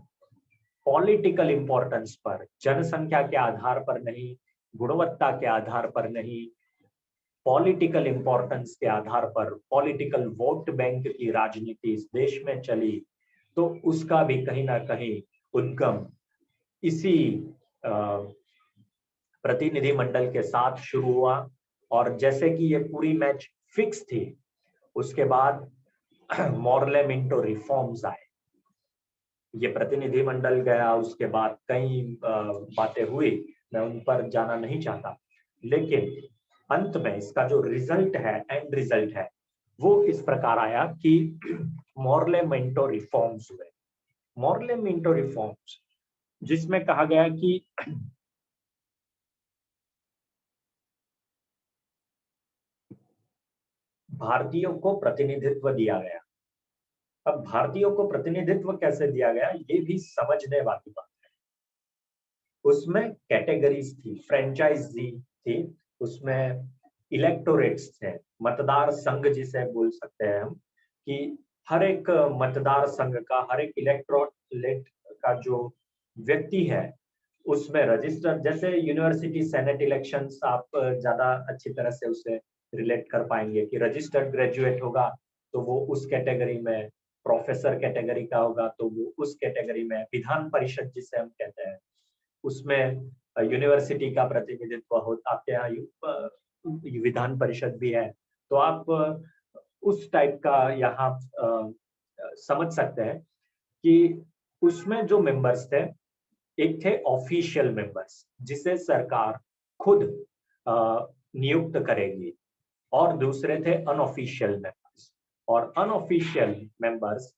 पॉलिटिकल इंपॉर्टेंस पर, जनसंख्या के आधार पर नहीं, गुणवत्ता के आधार पर नहीं, पॉलिटिकल इंपॉर्टेंस के आधार पर पॉलिटिकल वोट बैंक की राजनीति इस देश में चली, तो उसका भी कहीं ना कहीं उद्गम इसी प्रतिनिधिमंडल के साथ शुरू हुआ। और जैसे कि ये पूरी मैच फिक्स थी, उसके बाद मॉर्ले मिंटो रिफॉर्म्स आए, ये प्रतिनिधिमंडल गया, उसके बाद कई बातें हुई, मैं उन पर जाना नहीं चाहता, लेकिन अंत में इसका जो रिजल्ट है, एंड रिजल्ट है, वो इस प्रकार आया कि मॉर्ले मिंटो रिफॉर्म्स हुए। मॉर्ले मिंटो रिफॉर्म्स जिसमें कहा गया कि भारतीयों को प्रतिनिधित्व दिया गया। अब भारतीयों को प्रतिनिधित्व कैसे दिया गया, ये भी समझने वाली बात है। उसमें कैटेगरीज थी, फ्रेंचाइजी थी, उसमें इलेक्टोरेट्स थे, मतदार संघ जिसे बोल सकते हैं हम, कि हर एक मतदार संघ का, हर एक इलेक्टोरेट का जो व्यक्ति है उसमें रजिस्टर, जैसे यूनिवर्सिटी सेनेट इलेक्शंस, आप ज्यादा अच्छी तरह से उसे रिलेट कर पाएंगे कि रजिस्टर्ड ग्रेजुएट होगा तो वो उस कैटेगरी में, प्रोफेसर कैटेगरी का होगा तो वो उस कैटेगरी में, विधान परिषद जिसे हम कहते हैं उसमें यूनिवर्सिटी का प्रतिनिधित्व होता, आपके यहाँ विधान परिषद भी है, तो आप उस टाइप का यहाँ समझ सकते हैं कि उसमें जो मेंबर्स थे, एक थे ऑफिशियल मेंबर्स जिसे सरकार खुद नियुक्त करेगी, और दूसरे थे अनऑफिशियल मेंबर्स। और अनऑफिशियल मेंबर्स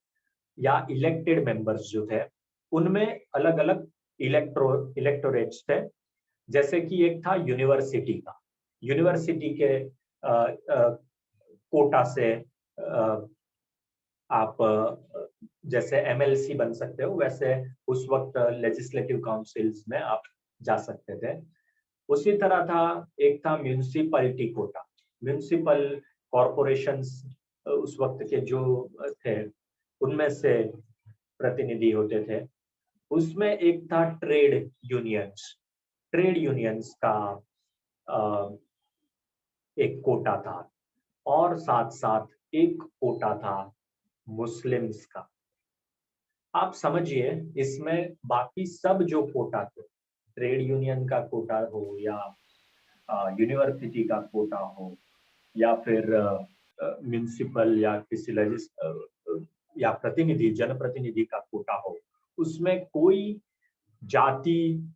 या इलेक्टेड मेंबर्स जो थे, उनमें अलग अलग इलेक्टोरेट्स थे। जैसे कि एक था यूनिवर्सिटी का, यूनिवर्सिटी के कोटा से आप जैसे एमएलसी बन सकते हो, वैसे उस वक्त लेजिस्लेटिव काउंसिल्स में आप जा सकते थे। उसी तरह था, एक था म्यूनिसिपैलिटी कोटा, म्यूनिसिपल कॉरपोरेशंस उस वक्त के जो थे उनमें से प्रतिनिधि होते थे। उसमें एक था ट्रेड यूनियंस, ट्रेड यूनियंस का एक कोटा था, और साथ साथ एक कोटा था मुस्लिम्स का। आप समझिए, इसमें बाकी सब जो कोटा थे, ट्रेड यूनियन का कोटा हो या यूनिवर्सिटी का कोटा हो या फिर म्यूनिसिपल या किसी या प्रतिनिधि, जनप्रतिनिधि का कोटा हो, उसमें कोई जाति,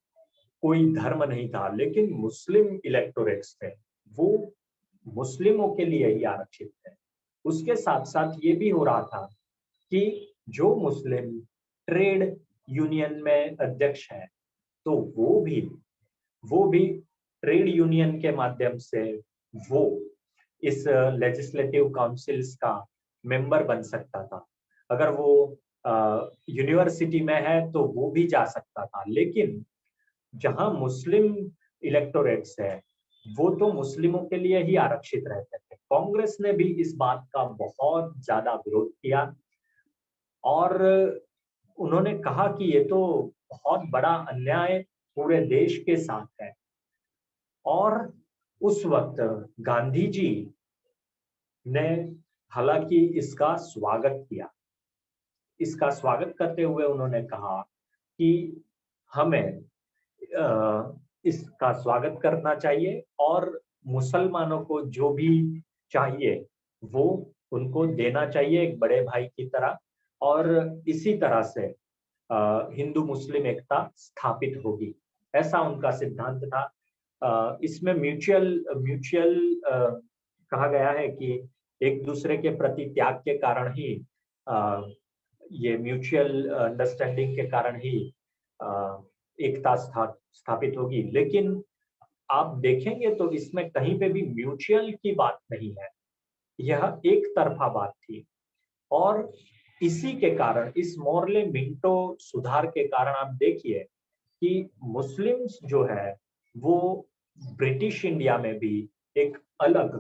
कोई धर्म नहीं था, लेकिन मुस्लिम इलेक्टोरेट्स थे, वो मुस्लिमों के लिए ही आरक्षित थे। उसके साथ साथ ये भी हो रहा था कि जो मुस्लिम ट्रेड यूनियन में अध्यक्ष है, तो वो भी ट्रेड यूनियन के माध्यम से वो इस लेजिस्लेटिव काउंसिल्स का मेंबर बन सकता था। अगर वो यूनिवर्सिटी में है तो वो भी जा सकता था, लेकिन जहां मुस्लिम इलेक्टोरेट्स है वो तो मुस्लिमों के लिए ही आरक्षित रहते थे। कांग्रेस ने भी इस बात का बहुत ज्यादा विरोध किया और उन्होंने कहा कि ये तो बहुत बड़ा अन्याय पूरे देश के साथ है। और उस वक्त गांधी जी ने हालांकि इसका स्वागत किया। इसका स्वागत करते हुए उन्होंने कहा कि हमें इसका स्वागत करना चाहिए और मुसलमानों को जो भी चाहिए वो उनको देना चाहिए एक बड़े भाई की तरह, और इसी तरह से हिंदू मुस्लिम एकता स्थापित होगी, ऐसा उनका सिद्धांत था। इसमें म्यूचुअल कहा गया है कि एक दूसरे के प्रति त्याग के कारण ही ये म्यूचुअल अंडरस्टैंडिंग के कारण ही एकता स्थापित होगी। लेकिन आप देखेंगे तो इसमें कहीं पे भी म्यूचुअल की बात नहीं है, यह एक तरफा बात थी। और इसी के कारण, इस मॉर्ले मिंटो सुधार के कारण आप देखिए कि मुस्लिम्स जो है वो ब्रिटिश इंडिया में भी एक अलग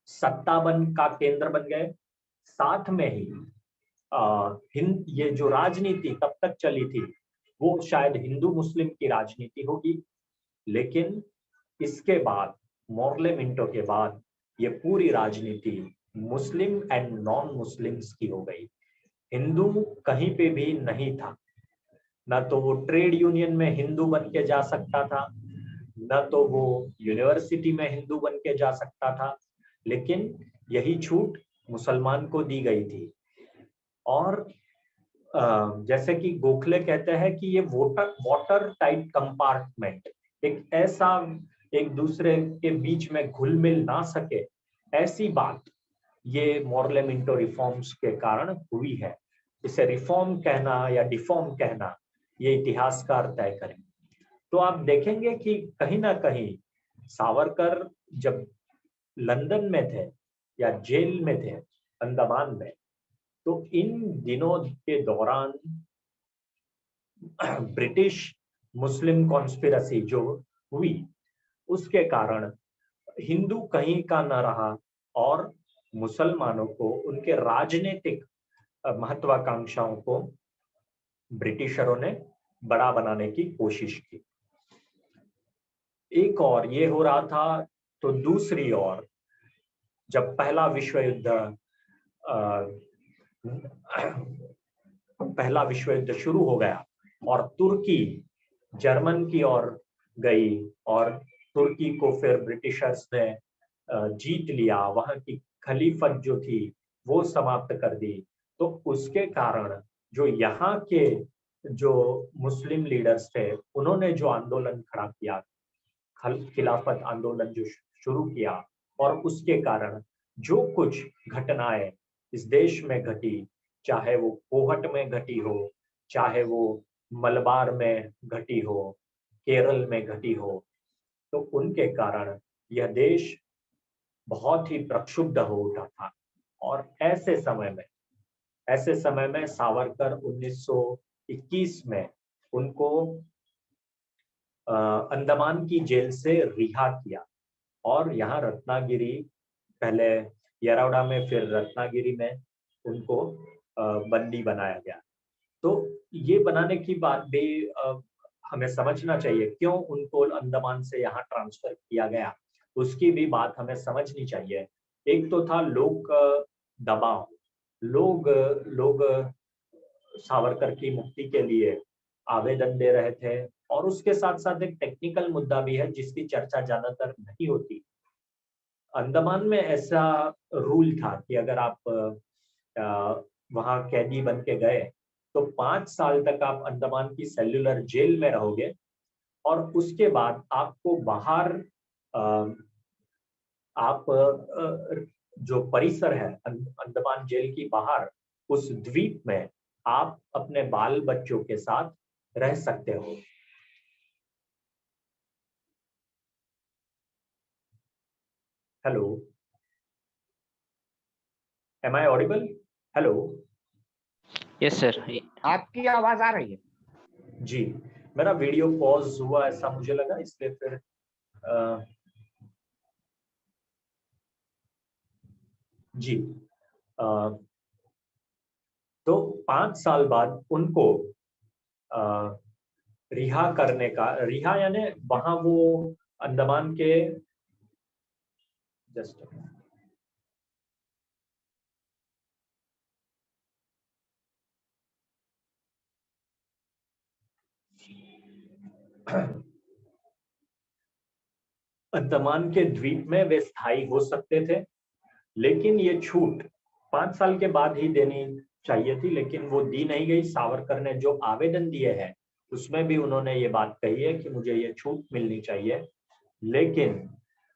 सत्ता का केंद्र बन गए। साथ में ही ये जो राजनीति तब तक चली थी वो शायद हिंदू मुस्लिम की राजनीति होगी, लेकिन इसके बाद मॉर्ले मिंटो के बाद ये पूरी राजनीति मुस्लिम एंड नॉन मुस्लिम्स की हो गई। हिंदू कहीं पे भी नहीं था, ना तो वो ट्रेड यूनियन में हिंदू बन के जा सकता था, न तो वो यूनिवर्सिटी में हिंदू बन के जा सकता था, लेकिन यही छूट मुसलमान को दी गई थी। और जैसे कि गोखले कहते हैं कि ये वाटर टाइट कंपार्टमेंट, एक ऐसा एक दूसरे के बीच में घुल मिल ना सके, ऐसी बात ये मॉर्ले मिंटो रिफॉर्म्स के कारण हुई है। इसे रिफॉर्म कहना या डिफॉर्म कहना ये इतिहासकार तय करें। तो आप देखेंगे कि कहीं ना कहीं सावरकर जब लंदन में थे या जेल में थे अंडमान में, तो इन दिनों के दौरान ब्रिटिश मुस्लिम कॉन्स्पिरेसी जो हुई उसके कारण हिंदू कहीं का न रहा और मुसलमानों को उनके राजनीतिक महत्वाकांक्षाओं को ब्रिटिशरों ने बड़ा बनाने की कोशिश की। एक और ये हो रहा था, तो दूसरी ओर जब पहला विश्व युद्ध शुरू हो गया और तुर्की जर्मन की ओर गई और तुर्की को फिर ब्रिटिशर्स ने जीत लिया, वहां की खलीफत जो थी वो समाप्त कर दी, तो उसके कारण जो यहाँ के जो मुस्लिम लीडर्स थे उन्होंने जो आंदोलन खड़ा किया, खिलाफत आंदोलन जो शुरू किया, और उसके कारण जो कुछ घटनाएं इस देश में घटी, चाहे वो कोहट में घटी हो, चाहे वो मलबार में घटी हो, केरल में घटी हो, तो उनके कारण यह देश बहुत ही प्रक्षुब्ध हो उठा था। और ऐसे समय में सावरकर 1921 में उनको अंडमान की जेल से रिहा किया और यहाँ रत्नागिरी, पहले येरवड़ा में फिर रत्नागिरी में उनको बंदी बनाया गया। तो ये बनाने की बात भी हमें समझना चाहिए, क्यों उनको अंडमान से यहाँ ट्रांसफर किया गया, उसकी भी बात हमें समझनी चाहिए। एक तो था लोक दबाव, लोग सावरकर की मुक्ति के लिए आवेदन दे रहे थे, और उसके साथ साथ एक टेक्निकल मुद्दा भी है जिसकी चर्चा ज्यादातर नहीं होती। अंडमान में ऐसा रूल था कि अगर आप वहां कैदी बन के गए तो 5 साल तक आप अंडमान की सेल्युलर जेल में रहोगे, और उसके बाद आपको बाहर आप जो परिसर है अंडमान जेल की बाहर, उस द्वीप में आप अपने बाल बच्चों के साथ रह सकते हो। Hello, am I audible? Hello, yes sir, आपकी आवाज आ रही है? जी, मेरा वीडियो पॉज हुआ ऐसा मुझे लगा, इसलिए फिर जी तो 5 साल बाद उनको रिहा करने का, रिहा यानी वहां वो अंडमान के जस्ट अंडमान के द्वीप में वे स्थायी हो सकते थे, लेकिन ये छूट 5 साल के बाद ही देनी चाहिए थी, लेकिन वो दी नहीं गई। सावरकर ने जो आवेदन दिए हैं उसमें भी उन्होंने ये बात कही है कि मुझे ये छूट मिलनी चाहिए, लेकिन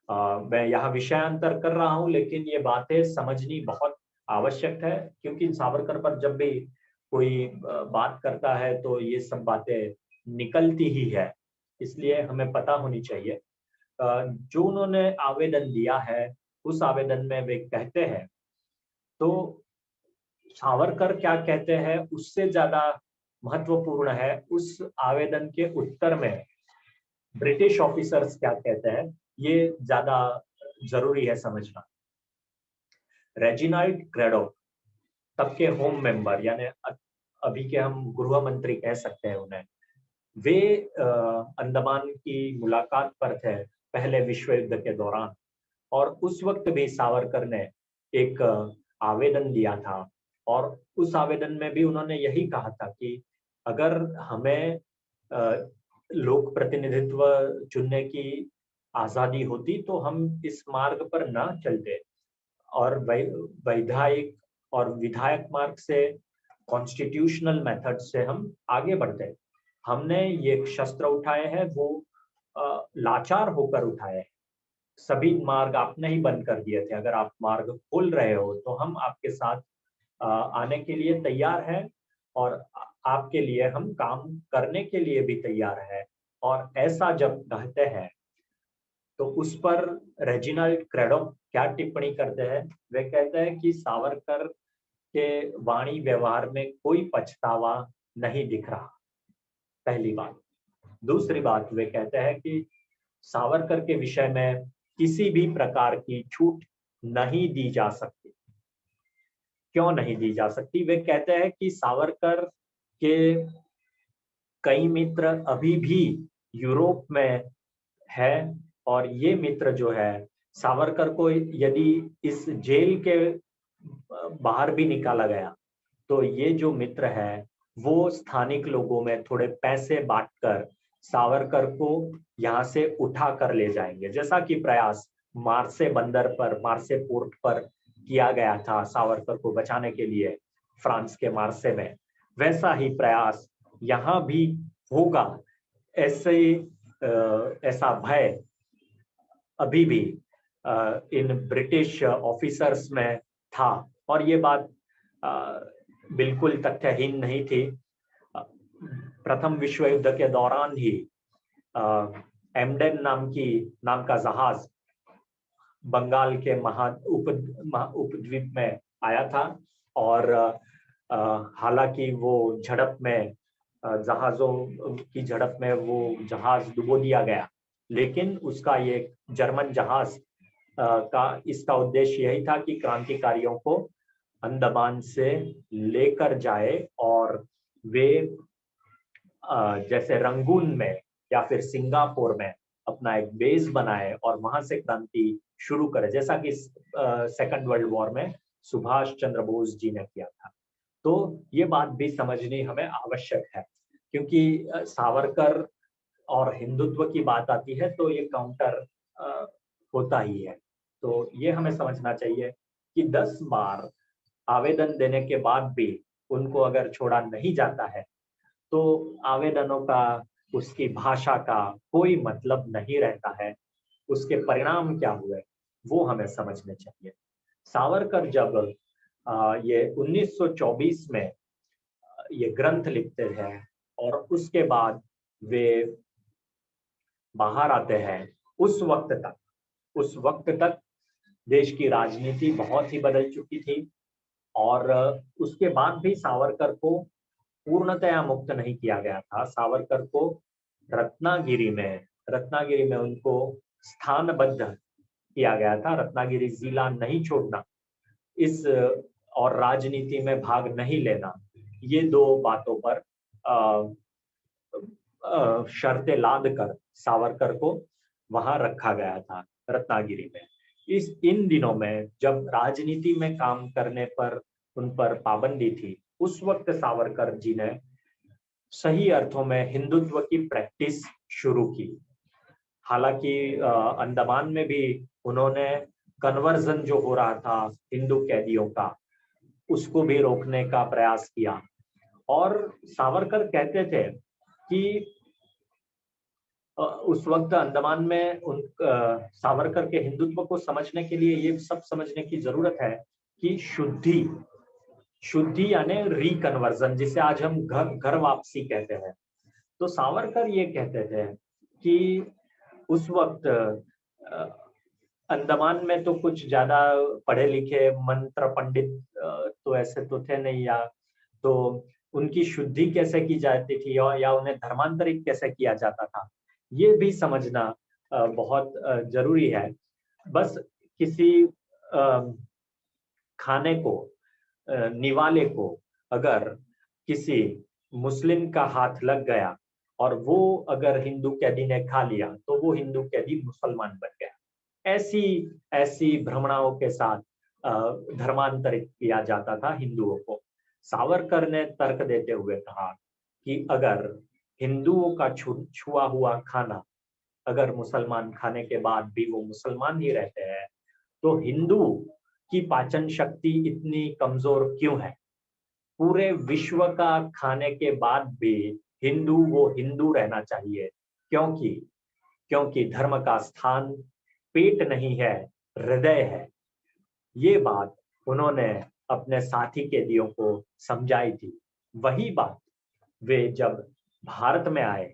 मैं यहाँ विषयांतर कर रहा हूँ, लेकिन ये बातें समझनी बहुत आवश्यक है, क्योंकि सावरकर पर जब भी कोई बात करता है तो ये सब बातें निकलती ही है, इसलिए हमें पता होनी चाहिए। जो उन्होंने आवेदन दिया है उस आवेदन में वे कहते हैं, तो सावरकर क्या कहते हैं उससे ज्यादा महत्वपूर्ण है उस आवेदन के उत्तर में ब्रिटिश ऑफिसर्स क्या कहते हैं, ये ज्यादा जरूरी है समझना। रेजिनाल्ड क्रेडॉक तब के होम मेंबर यानी अभी के हम गृह मंत्री कह सकते हैं उन्हें, वे अंडमान की मुलाकात पर थे पहले विश्व युद्ध के दौरान। और उस वक्त भी सावरकर ने एक आवेदन दिया था और उस आवेदन में भी उन्होंने यही कहा था कि अगर हमें लोक प्रतिनिधित्व चुनने की आजादी होती तो हम इस मार्ग पर ना चलते और वैधायिक और विधायक मार्ग से, कॉन्स्टिट्यूशनल मेथड से हम आगे बढ़ते। हमने ये शस्त्र उठाए हैं वो लाचार होकर उठाए हैं। सभी मार्ग आपने ही बंद कर दिए थे, अगर आप मार्ग खोल रहे हो तो हम आपके साथ आने के लिए तैयार हैं और आपके लिए हम काम करने के लिए भी तैयार है। और ऐसा जब कहते हैं तो उस पर रेजिनाल्ड क्रेडोक क्या टिप्पणी करते हैं? वे कहते हैं कि सावरकर के वाणी व्यवहार में कोई पछतावा नहीं दिख रहा, पहली बात। दूसरी बात, वे कहते हैं कि सावरकर के विषय में किसी भी प्रकार की छूट नहीं दी जा सकती। क्यों नहीं दी जा सकती? वे कहते हैं कि सावरकर के कई मित्र अभी भी यूरोप में है और ये मित्र जो है सावरकर को यदि इस जेल के बाहर भी निकाला गया तो ये जो मित्र है वो स्थानिक लोगों में थोड़े पैसे बांटकर सावरकर को यहाँ से उठा कर ले जाएंगे, जैसा कि प्रयास मार्से बंदर पर, मार्से पोर्ट पर किया गया था सावरकर को बचाने के लिए फ्रांस के मार्से में, वैसा ही प्रयास यहाँ भी होगा। ऐसा भय अभी भी इन ब्रिटिश ऑफिसर्स में था और ये बात बिल्कुल तथ्यहीन नहीं थी। प्रथम विश्व युद्ध के दौरान ही एमडेन नाम का जहाज बंगाल के उपद्वीप में आया था और हालांकि वो झड़प में, जहाजों की झड़प में वो जहाज डुबो दिया गया, लेकिन उसका ये जर्मन जहाज इसका उद्देश्य यही था कि क्रांतिकारियों को अंडमान से लेकर जाए और वे जैसे रंगून में या फिर सिंगापुर में अपना एक बेस बनाए और वहां से क्रांति शुरू करे, जैसा कि सेकंड वर्ल्ड वॉर में सुभाष चंद्र बोस जी ने किया था। तो ये बात भी समझनी हमें आवश्यक है, क्योंकि सावरकर और हिंदुत्व की बात आती है तो ये काउंटर होता ही है। तो ये हमें समझना चाहिए कि 10 बार आवेदन देने के बाद भी उनको अगर छोड़ा नहीं जाता है तो आवेदनों का, उसकी भाषा का कोई मतलब नहीं रहता है। उसके परिणाम क्या हुए वो हमें समझने चाहिए। सावरकर जब ये 1924 में ये ग्रंथ लिखते हैं और उसके बाद वे बाहर आते हैं, उस वक्त तक देश की राजनीति बहुत ही बदल चुकी थी और उसके बाद भी सावरकर को पूर्णतया मुक्त नहीं किया गया था। सावरकर को रत्नागिरी में उनको स्थानबद्ध किया गया था। रत्नागिरी जिला नहीं छोड़ना, इस और राजनीति में भाग नहीं लेना, ये 2 बातों पर शर्तें लाद कर सावरकर को वहां रखा गया था रत्नागिरी में। इन दिनों में जब राजनीति में काम करने पर उन पर पाबंदी थी, उस वक्त सावरकर जी ने सही अर्थों में हिंदुत्व की प्रैक्टिस शुरू की। हालांकि अंडमान में भी उन्होंने कन्वर्जन जो हो रहा था हिंदू कैदियों का, उसको भी रोकने का प्रयास किया। और सावरकर कहते थे कि उस वक्त अंडमान में सावरकर के हिंदुत्व को समझने के लिए ये सब समझने की जरूरत है कि शुद्धि यानी रिकन्वर्जन, जिसे आज हम घर वापसी कहते हैं। तो सावरकर ये कहते थे कि उस वक्त अंडमान में तो कुछ ज्यादा पढ़े लिखे मंत्र पंडित तो ऐसे तो थे नहीं, या तो उनकी शुद्धि कैसे की जाती थी या उन्हें धर्मांतरित कैसे किया जाता था, ये भी समझना बहुत जरूरी है। बस किसी खाने को निवाले को अगर किसी मुस्लिम का हाथ लग गया और वो अगर हिंदू कैदी ने खा लिया तो वो हिंदू कैदी मुसलमान बन गया। ऐसी ऐसी भ्रमणाओं के साथ धर्मांतरित किया जाता था हिंदुओं को। सावरकर ने तर्क देते हुए कहा कि अगर हिंदुओं का छुआ हुआ खाना अगर मुसलमान खाने के बाद भी वो मुसलमान ही रहते हैं तो हिंदू की पाचन शक्ति इतनी कमजोर क्यों है? पूरे विश्व का खाने के बाद भी हिंदू वो हिंदू रहना चाहिए, क्योंकि क्योंकि धर्म का स्थान पेट नहीं है, हृदय है। ये बात उन्होंने अपने साथी कैदियों को समझाई थी। वही बात वे जब भारत में आए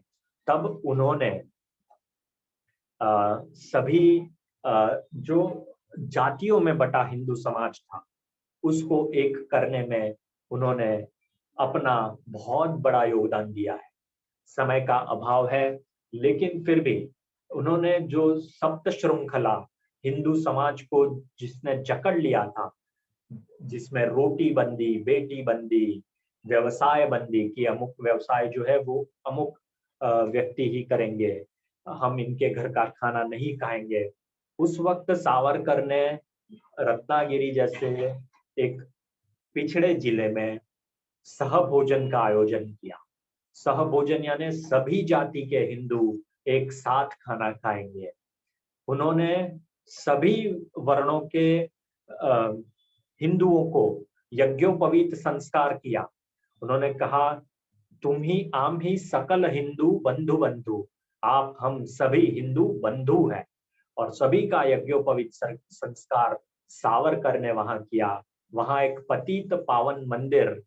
तब उन्होंने सभी जो जातियों में बटा हिंदू समाज था उसको एक करने में उन्होंने अपना बहुत बड़ा योगदान दिया है। समय का अभाव है, लेकिन फिर भी उन्होंने जो सप्त श्रृंखला हिंदू समाज को जिसने जकड़ लिया था, जिसमें रोटी बंदी, बेटी बंदी, व्यवसाय बंदी कि अमुक व्यवसाय जो है वो अमुक व्यक्ति ही करेंगे, हम इनके घर का खाना नहीं खाएंगे। उस वक्त सावरकर ने रत्नागिरी जैसे एक पिछड़े जिले में सहभोजन का आयोजन किया। सहभोजन यानी सभी जाति के हिंदू एक साथ खाना खाएंगे। उन्होंने सभी वर्णों के हिंदुओं को यज्ञोपवीत संस्कार किया। उन्होंने कहा, तुम ही आम ही सकल हिंदू बंधु बंधु, आप हम सभी हिंदू बंधु हैं। और सभी का यज्ञोपवीत संस्कार सावरकर ने वहां किया। वहां एक पतित पावन मंदिर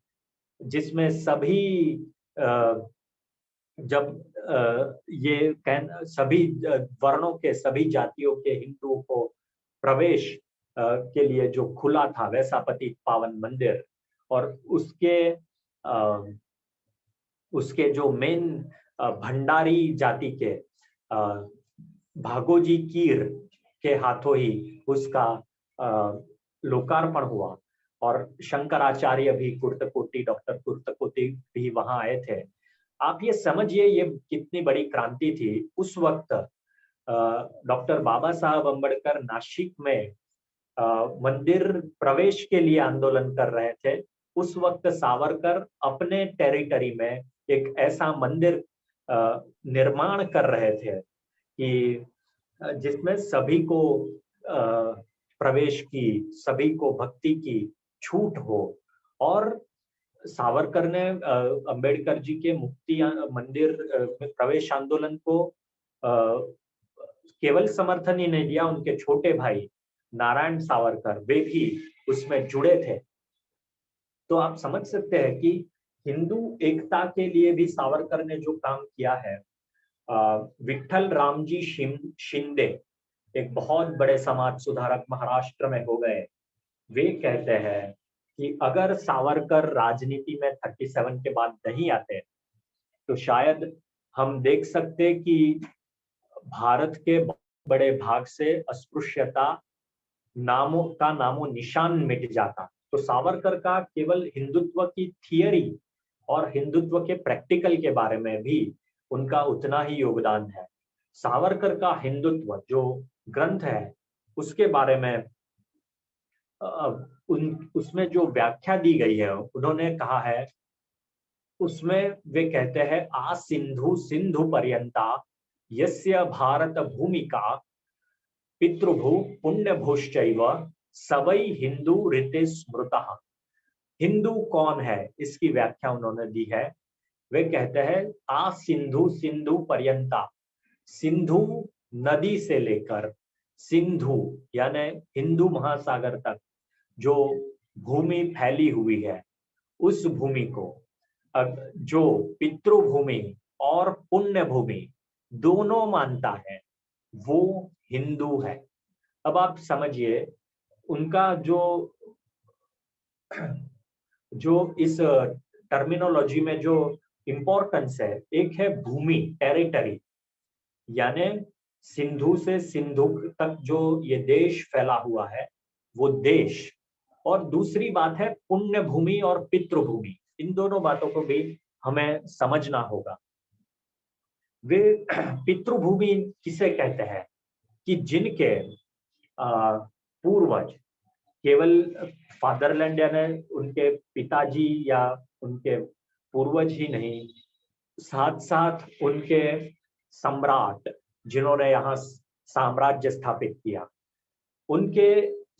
जिसमें सभी सभी वर्णों के सभी जातियों के हिंदुओं को प्रवेश के लिए जो खुला था, वैसा पतित पावन मंदिर। और उसके जो मेन भंडारी जाति के भागोजी कीर के हाथों ही उसका लोकार्पण हुआ। और शंकराचार्य भी कुर्तकोटी, डॉक्टर कुर्तकोटी भी वहां आए थे। आप ये समझिए ये कितनी बड़ी क्रांति थी। उस वक्त डॉक्टर बाबा साहब अम्बेडकर नासिक में मंदिर प्रवेश के लिए आंदोलन कर रहे थे। उस वक्त सावरकर अपने टेरिटरी में एक ऐसा मंदिर निर्माण कर रहे थे कि जिसमें सभी को प्रवेश की, सभी को भक्ति की छूट हो। और सावरकर ने अंबेडकर जी के मुक्ति मंदिर में प्रवेश आंदोलन को केवल समर्थन ही नहीं दिया, उनके छोटे भाई नारायण सावरकर वे भी उसमें जुड़े थे। तो आप समझ सकते हैं कि हिंदू एकता के लिए भी सावरकर ने जो काम किया है। विठल रामजी शिंदे एक बहुत बड़े समाज सुधारक महाराष्ट्र में हो गए। वे कहते हैं कि अगर सावरकर राजनीति में 37 के बाद नहीं आते तो शायद हम देख सकते कि भारत के बड़े भाग से अस्पृश्यता नामो निशान मिट जाता। तो सावरकर का केवल हिंदुत्व की थियरी और हिंदुत्व के प्रैक्टिकल के बारे में भी उनका उतना ही योगदान है। सावरकर का हिंदुत्व जो ग्रंथ है उसके बारे में उसमें जो व्याख्या दी गई है, उन्होंने कहा है, उसमें वे कहते हैं, आ सिंधु सिंधु पर्यंता यस्य भारत भूमिका पितृभू पुण्य भूश्चैव सवै हिंदू ऋते स्मृतः। हिंदू कौन है इसकी व्याख्या उन्होंने दी है। वे कहते हैं, आ सिंधु सिंधु पर्यंता, सिंधु नदी से लेकर सिंधु यानी हिंदू महासागर तक जो भूमि फैली हुई है, उस भूमि को जो पितृभूमि और पुण्य भूमि दोनों मानता है वो हिंदू है। अब आप समझिए उनका जो इस टर्मिनोलॉजी में जो इंपॉर्टेंस है, एक है भूमि, टेरिटरी, यानी सिंधु से सिंधु तक जो ये देश फैला हुआ है वो देश, और दूसरी बात है पुण्य भूमि और पितृभूमि। इन दोनों बातों को भी हमें समझना होगा। वे पितृभूमि किसे कहते हैं कि जिनके पूर्वज केवल फादरलैंड यानी उनके पिताजी या उनके पूर्वज ही नहीं, साथ साथ उनके सम्राट जिन्होंने यहाँ साम्राज्य स्थापित किया, उनके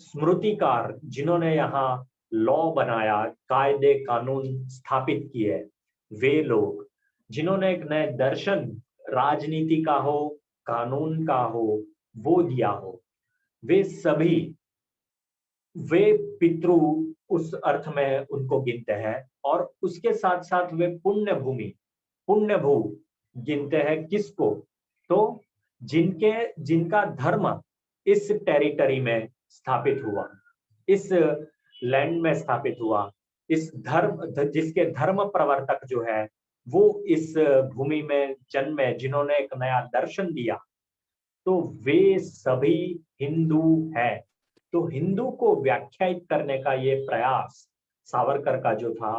स्मृतिकार जिन्होंने यहाँ लॉ बनाया, कायदे कानून स्थापित किए, वे लोग जिन्होंने एक नए दर्शन राजनीति का हो, कानून का हो, वो दिया हो, वे सभी वे पितृ उस अर्थ में उनको गिनते हैं। और उसके साथ साथ वे पुण्य भूमि, पुण्य भू गिनते हैं किसको? तो जिनका धर्म इस टेरिटरी में स्थापित हुआ, इस लैंड में स्थापित हुआ, इस जिसके धर्म प्रवर्तक जो है वो इस भूमि में जन्मे, जिन्होंने एक नया दर्शन दिया, तो वे सभी हिंदू हैं। तो हिंदू को व्याख्यायित करने का ये प्रयास सावरकर का जो था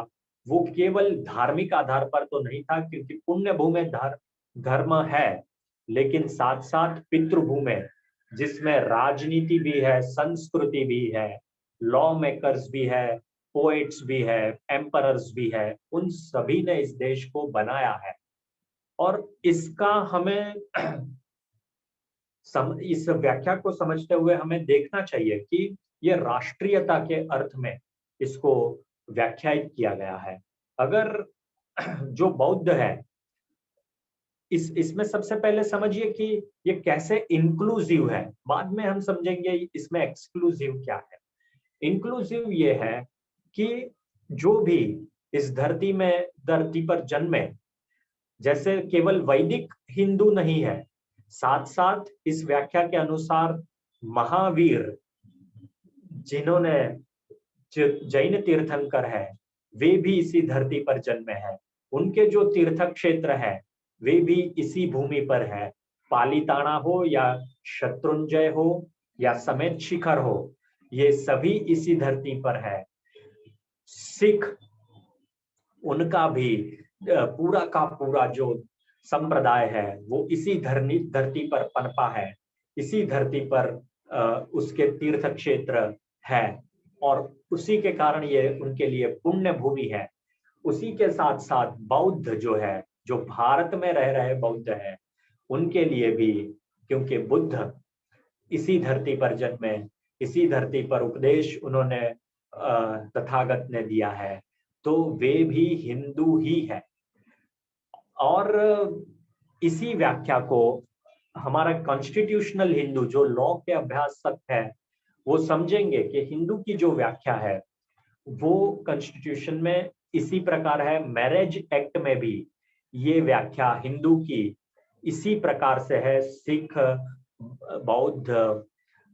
वो केवल धार्मिक आधार पर तो नहीं था, क्योंकि पुण्य भूमि धर्म है, लेकिन साथ साथ पितृभूमि जिसमें राजनीति भी है, संस्कृति भी है, लॉ मेकर्स भी है, पोएट्स भी है, एम्परर्स भी है, उन सभी ने इस देश को बनाया है। और इसका हमें इस व्याख्या को समझते हुए हमें देखना चाहिए कि ये राष्ट्रीयता के अर्थ में इसको व्याख्यायित किया गया है। अगर जो बौद्ध है, इसमें सबसे पहले समझिए कि ये कैसे इंक्लूसिव है, बाद में हम समझेंगे इसमें एक्सक्लूसिव क्या है। इंक्लूसिव ये है कि जो भी इस धरती पर जन्मे, जैसे केवल वैदिक हिंदू नहीं है, साथ साथ इस व्याख्या के अनुसार महावीर जिन्होंने जैन तीर्थंकर है, वे भी इसी धरती पर जन्मे हैं। उनके जो तीर्थ क्षेत्र है वे भी इसी भूमि पर है। पालीताना हो या शत्रुंजय हो या समेत शिखर हो, ये सभी इसी धरती पर है। सिख, उनका भी पूरा का पूरा जो संप्रदाय है वो इसी धरती पर पनपा है, इसी धरती पर उसके तीर्थ क्षेत्र है, और उसी के कारण ये उनके लिए पुण्य भूमि है। उसी के साथ साथ बौद्ध जो है, जो भारत में रह रहे बौद्ध है, उनके लिए भी, क्योंकि बुद्ध इसी धरती पर जन्मे, इसी धरती पर उपदेश उन्होंने तथागत ने दिया है, तो वे भी हिंदू ही है। और इसी व्याख्या को हमारा कॉन्स्टिट्यूशनल हिंदू जो लॉ के अभ्यासक है वो समझेंगे कि हिंदू की जो व्याख्या है वो कॉन्स्टिट्यूशन में इसी प्रकार है। मैरिज एक्ट में भी ये व्याख्या हिंदू की इसी प्रकार से है। सिख, बौद्ध,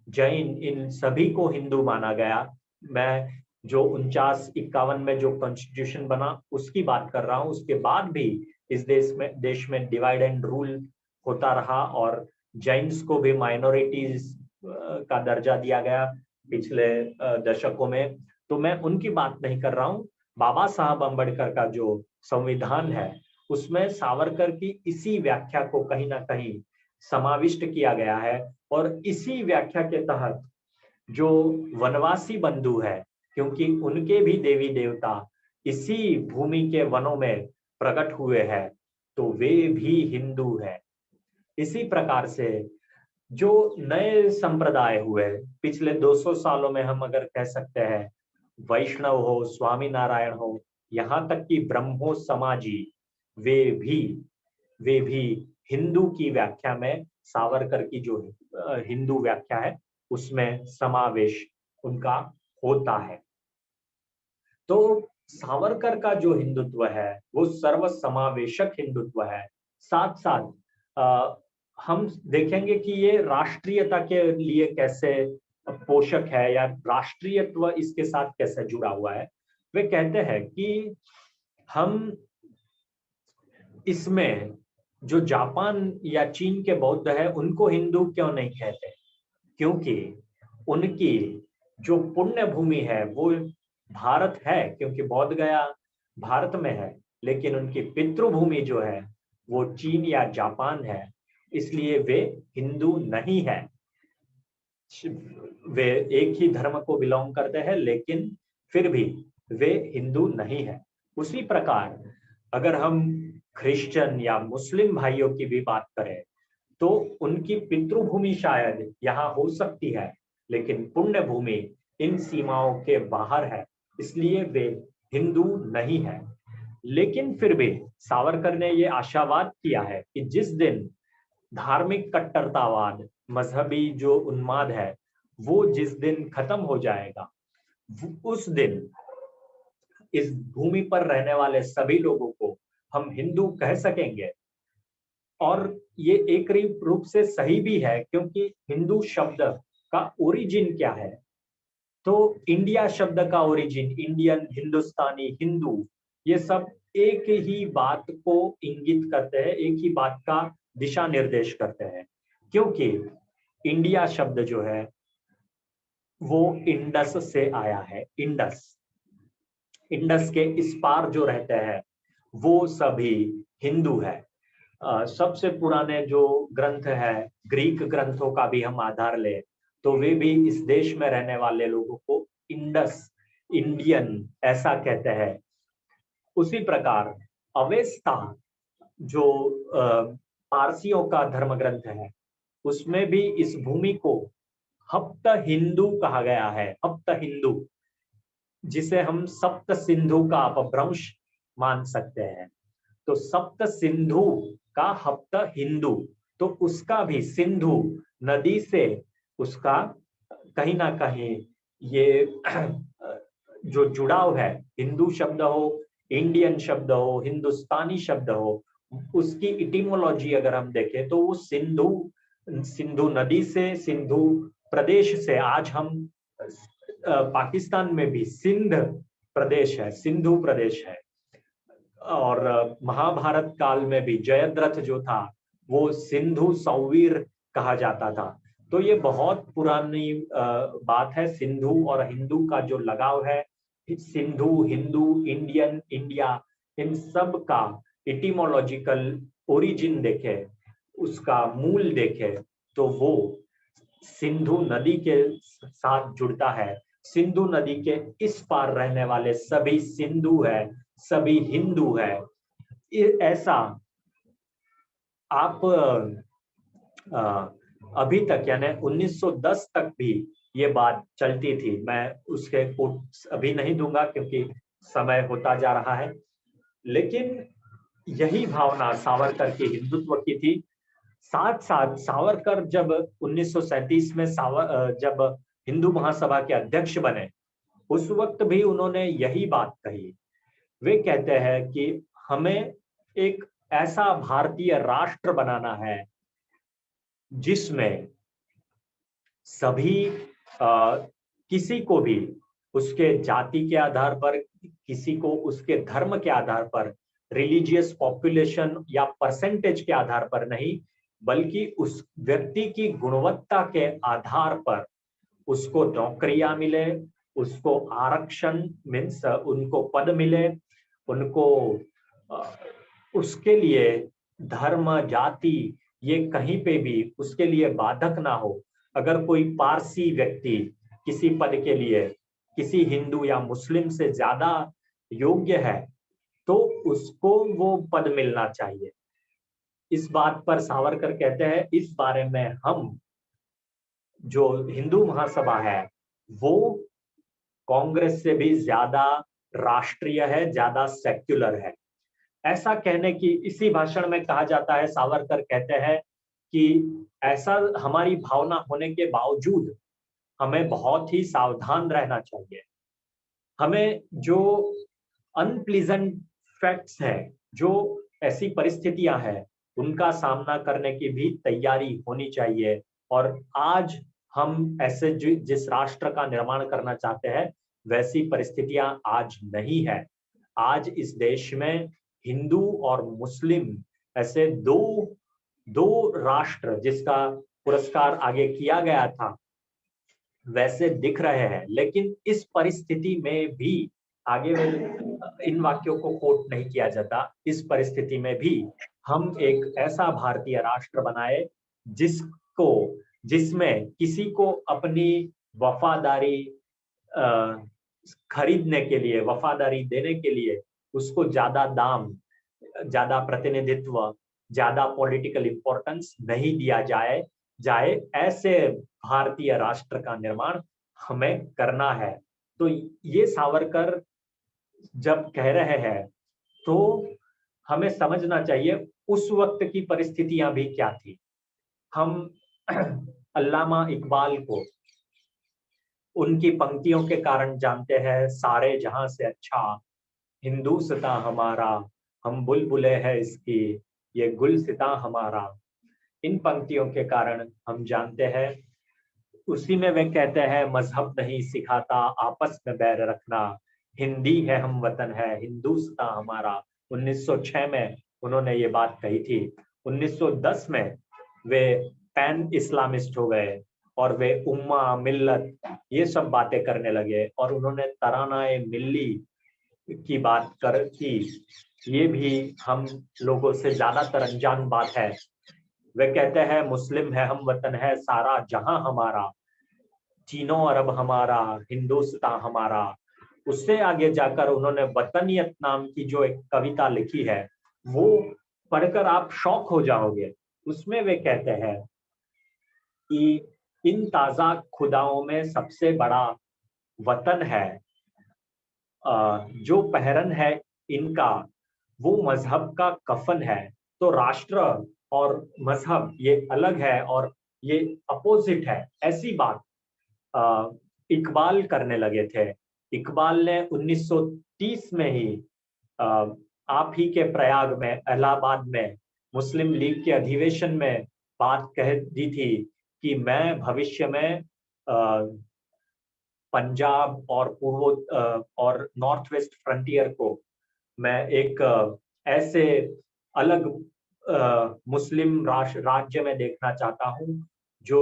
जैन, इन सभी को हिंदू माना गया। मैं जो 49-51 में जो कॉन्स्टिट्यूशन बना उसकी बात कर रहा हूँ। उसके बाद भी इस देश में डिवाइड एंड रूल होता रहा और जैन्स को भी माइनॉरिटीज का दर्जा दिया गया पिछले दशकों में। तो मैं उनकी बात नहीं कर रहा हूँ। बाबा साहब अम्बेडकर का जो संविधान है उसमें सावरकर की इसी व्याख्या को कहीं ना कहीं समाविष्ट किया गया है। और इसी व्याख्या के तहत जो वनवासी बंधु है, क्योंकि उनके भी देवी देवता इसी भूमि के वनों में प्रकट हुए हैं, तो वे भी हिंदू हैं। इसी प्रकार से जो नए संप्रदाय हुए पिछले 200 सालों में, हम अगर कह सकते हैं वैष्णव हो, स्वामी नारायण हो, यहाँ तक कि ब्रह्मो समाजी, वे भी हिंदू की व्याख्या में सावरकर की जो हिंदू व्याख्या है उसमें समावेश उनका होता है। तो सावरकर का जो हिंदुत्व है वो सर्व समावेशक हिंदुत्व है। साथ साथ हम देखेंगे कि ये राष्ट्रीयता के लिए कैसे पोषक है या राष्ट्रीयत्व इसके साथ कैसे जुड़ा हुआ है। वे कहते हैं कि हम इसमें जो जापान या चीन के बौद्ध है उनको हिंदू क्यों नहीं कहते, क्योंकि उनकी जो पुण्य भूमि है वो भारत है, क्योंकि बोध गया भारत में है, लेकिन उनकी पितृभूमि जो है वो चीन या जापान है, इसलिए वे हिंदू नहीं है। वे एक ही धर्म को बिलोंग करते हैं, लेकिन फिर भी वे हिंदू नहीं है। उसी प्रकार अगर हम क्रिश्चियन या मुस्लिम भाइयों की भी बात करें तो उनकी पितृभूमि शायद यहाँ हो सकती है, लेकिन पुण्य भूमि इन सीमाओं के बाहर है, इसलिए वे हिंदू नहीं है। लेकिन फिर भी सावरकर ने ये आशावाद किया है कि जिस दिन धार्मिक कट्टरतावाद, मजहबी जो उन्माद है, वो जिस दिन खत्म हो जाएगा, उस दिन इस भूमि पर रहने वाले सभी लोगों को हम हिंदू कह सकेंगे। और ये एक रूप से सही भी है, क्योंकि हिंदू शब्द का ओरिजिन क्या है? तो इंडिया शब्द का ओरिजिन इंडियन, हिंदुस्तानी, हिंदू, ये सब एक ही बात को इंगित करते हैं, एक ही बात का दिशा निर्देश करते हैं। क्योंकि इंडिया शब्द जो है वो इंडस से आया है। इंडस के इस पार जो रहते हैं वो सभी हिंदू है। सबसे पुराने जो ग्रंथ है, ग्रीक ग्रंथों का भी हम आधार ले तो वे भी इस देश में रहने वाले लोगों को इंडस, इंडियन ऐसा कहते हैं। उसी प्रकार अवेस्ता जो पारसियों का धर्म ग्रंथ है, उसमें भी इस भूमि को हप्त हिंदू कहा गया है। हप्त हिंदू, जिसे हम सप्त सिंधु का अपभ्रंश मान सकते हैं। तो सप्त सिंधु का हप्त हिंदू, तो उसका भी सिंधु नदी से उसका कहीं ना कहीं ये जो जुड़ाव है, हिंदू शब्द हो, इंडियन शब्द हो, हिंदुस्तानी शब्द हो, उसकी इटिमोलॉजी अगर हम देखें तो वो सिंधु नदी से, सिंधु प्रदेश से, आज हम पाकिस्तान में भी सिंध प्रदेश है, सिंधु प्रदेश है। और महाभारत काल में भी जयद्रथ जो था वो सिंधु सौवीर कहा जाता था। तो ये बहुत पुरानी बात है। सिंधु और हिंदू का जो लगाव है, सिंधु, हिंदू, इंडियन, इंडिया, इन सब का इटिमोलॉजिकल ओरिजिन देखे, उसका मूल देखे तो वो सिंधु नदी के साथ जुड़ता है। सिंधु नदी के इस पार रहने वाले सभी सिंधु है, सभी हिंदू है। ऐसा आप अभी तक यानी 1910 तक भी ये बात चलती थी। मैं उसके कोट अभी नहीं दूंगा क्योंकि समय होता जा रहा है, लेकिन यही भावना सावरकर की हिंदुत्व की थी। साथ साथ सावरकर जब 1937 में जब हिंदू महासभा के अध्यक्ष बने, उस वक्त भी उन्होंने यही बात कही। वे कहते हैं कि हमें एक ऐसा भारतीय राष्ट्र बनाना है जिसमें सभी किसी को भी उसके जाति के आधार पर, किसी को उसके धर्म के आधार पर, रिलीजियस पॉपुलेशन या परसेंटेज के आधार पर नहीं, बल्कि उस व्यक्ति की गुणवत्ता के आधार पर उसको नौकरियां मिले, उसको आरक्षण मीन्स उनको पद मिले, उनको उसके लिए धर्म, जाति ये कहीं पे भी उसके लिए बाधक ना हो। अगर कोई पारसी व्यक्ति किसी पद के लिए किसी हिंदू या मुस्लिम से ज्यादा योग्य है तो उसको वो पद मिलना चाहिए। इस बात पर सावरकर कहते हैं, इस बारे में हम जो हिंदू महासभा है वो कांग्रेस से भी ज्यादा राष्ट्रीय है, ज्यादा सेक्युलर है। ऐसा कहने की इसी भाषण में कहा जाता है, सावरकर कहते हैं कि ऐसा हमारी भावना होने के बावजूद हमें बहुत ही सावधान रहना चाहिए। हमें जो अनप्लीजेंट फैक्ट्स है, जो ऐसी परिस्थितियां हैं, उनका सामना करने की भी तैयारी होनी चाहिए। और आज हम ऐसे जिस राष्ट्र का निर्माण करना चाहते हैं वैसी परिस्थितियां आज नहीं है। आज इस देश में हिंदू और मुस्लिम ऐसे दो राष्ट्र जिसका पुरस्कार आगे किया गया था वैसे दिख रहे हैं, लेकिन इस परिस्थिति में भी आगे इन वाक्यों को कोट नहीं किया जाता, इस परिस्थिति में भी हम एक ऐसा भारतीय राष्ट्र बनाए जिसमें किसी को अपनी वफादारी खरीदने के लिए, वफादारी देने के लिए उसको ज्यादा दाम, ज्यादा प्रतिनिधित्व, ज्यादा पॉलिटिकल इंपॉर्टेंस नहीं दिया जाए ऐसे भारतीय राष्ट्र का निर्माण हमें करना है। तो ये सावरकर जब कह रहे हैं तो हमें समझना चाहिए उस वक्त की परिस्थितियां भी क्या थी। हम अल्लामा इकबाल को उनकी पंक्तियों के कारण जानते हैं, सारे जहां से अच्छा हिंदुस्तां हमारा, हम बुलबुले है इसकी ये गुलसिता हमारा। इन पंक्तियों के कारण हम जानते हैं। उसी में वे कहते हैं, मजहब नहीं सिखाता आपस में बैर रखना, हिंदी है हम वतन है हिंदुस्तां हमारा। 1906 में उन्होंने ये बात कही थी। 1910 में वे पैन इस्लामिस्ट हो गए और वे उम्मा मिल्लत ये सब बातें करने लगे, और उन्होंने तरानाए मिल्ली की बात की। ये भी हम लोगों से ज्यादातर अनजान बात है। वे कहते हैं, मुस्लिम है हम वतन है सारा जहां हमारा, चीनो अरब हमारा हिंदुस्तां हमारा। उससे आगे जाकर उन्होंने वतनियत नाम की जो एक कविता लिखी है, वो पढ़कर आप शौक हो जाओगे। उसमें वे कहते हैं कि इन ताजा खुदाओं में सबसे बड़ा वतन है, जो पहरन है इनका वो मजहब का कफन है। तो राष्ट्र और मजहब ये अलग है और ये अपोजिट है, ऐसी बात इकबाल करने लगे थे। इकबाल ने 1930 में ही आप ही के प्रयाग में, इलाहाबाद में मुस्लिम लीग के अधिवेशन में बात कह दी थी कि मैं भविष्य में पंजाब और और नॉर्थ वेस्ट फ्रंटियर को मैं एक ऐसे अलग मुस्लिम राज्य में देखना चाहता हूं जो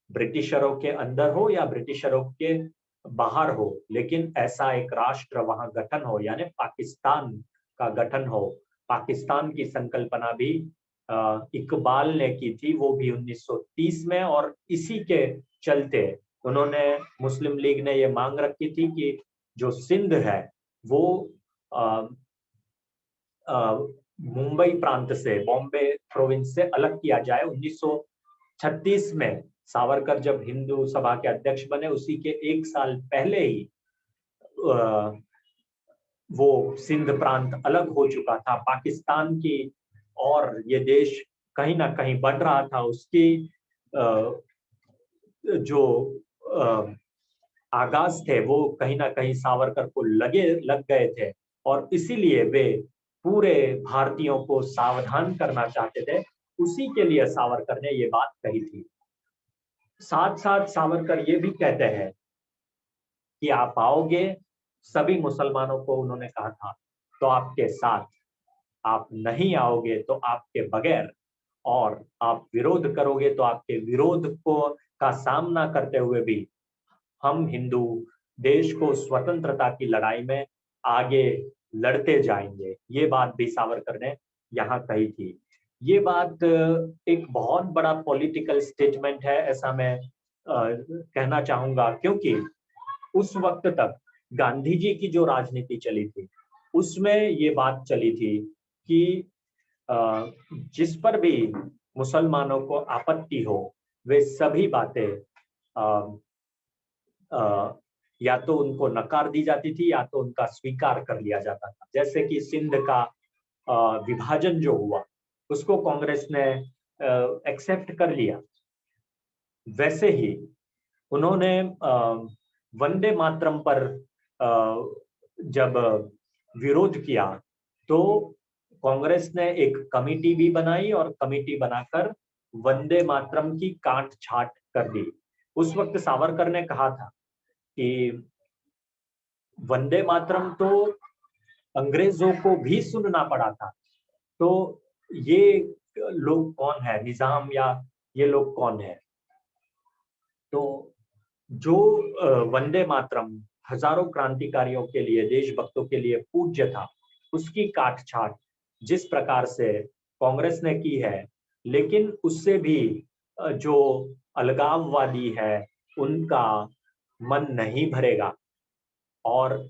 ब्रिटिशरों के अंदर हो या ब्रिटिशरों के बाहर हो, लेकिन ऐसा एक राष्ट्र वहां गठन हो, यानी पाकिस्तान का गठन हो। पाकिस्तान की संकल्पना भी इकबाल ने की थी, वो भी 1930 में। और इसी के चलते उन्होंने, मुस्लिम लीग ने ये मांग रखी थी कि जो सिंध है वो मुंबई प्रांत से, बॉम्बे प्रोविंस से अलग किया जाए। 1936 में सावरकर जब हिंदू सभा के अध्यक्ष बने, उसी के एक साल पहले ही वो सिंध प्रांत अलग हो चुका था पाकिस्तान की, और ये देश कहीं ना कहीं बढ़ रहा था। उसकी जो आगाज थे वो कहीं ना कहीं सावरकर को लग गए थे, और इसीलिए वे पूरे भारतीयों को सावधान करना चाहते थे। उसी के लिए सावरकर ने ये बात कही थी। साथ साथ सावरकर ये भी कहते हैं कि आप आओगे, सभी मुसलमानों को उन्होंने कहा था, तो आपके साथ, आप नहीं आओगे तो आपके बगैर, और आप विरोध करोगे तो आपके विरोध का सामना करते हुए भी हम हिंदू देश को स्वतंत्रता की लड़ाई में आगे लड़ते जाएंगे। ये बात भी सावरकर ने यहाँ कही थी। ये बात एक बहुत बड़ा पॉलिटिकल स्टेटमेंट है, ऐसा मैं कहना चाहूंगा, क्योंकि उस वक्त तक गांधी जी की जो राजनीति चली थी उसमें ये बात चली थी कि जिस पर भी मुसलमानों को आपत्ति हो, वे सभी बातें या तो उनको नकार दी जाती थी या तो उनका स्वीकार कर लिया जाता था। जैसे कि सिंध का विभाजन जो हुआ उसको कांग्रेस ने एक्सेप्ट कर लिया, वैसे ही उन्होंने वंदे मातरम पर जब विरोध किया तो कांग्रेस ने एक कमेटी भी बनाई और कमेटी बनाकर वंदे मातरम की काट छाट कर दी। उस वक्त सावरकर ने कहा था कि वंदे मातरम तो अंग्रेजों को भी सुनना पड़ा था, तो ये लोग कौन है, निजाम या ये लोग कौन है। तो जो वंदे मातरम हजारों क्रांतिकारियों के लिए, देशभक्तों के लिए पूज्य था, उसकी काट-छाट जिस प्रकार से कांग्रेस ने की है, लेकिन उससे भी जो अलगाववादी है, उनका मन नहीं भरेगा। और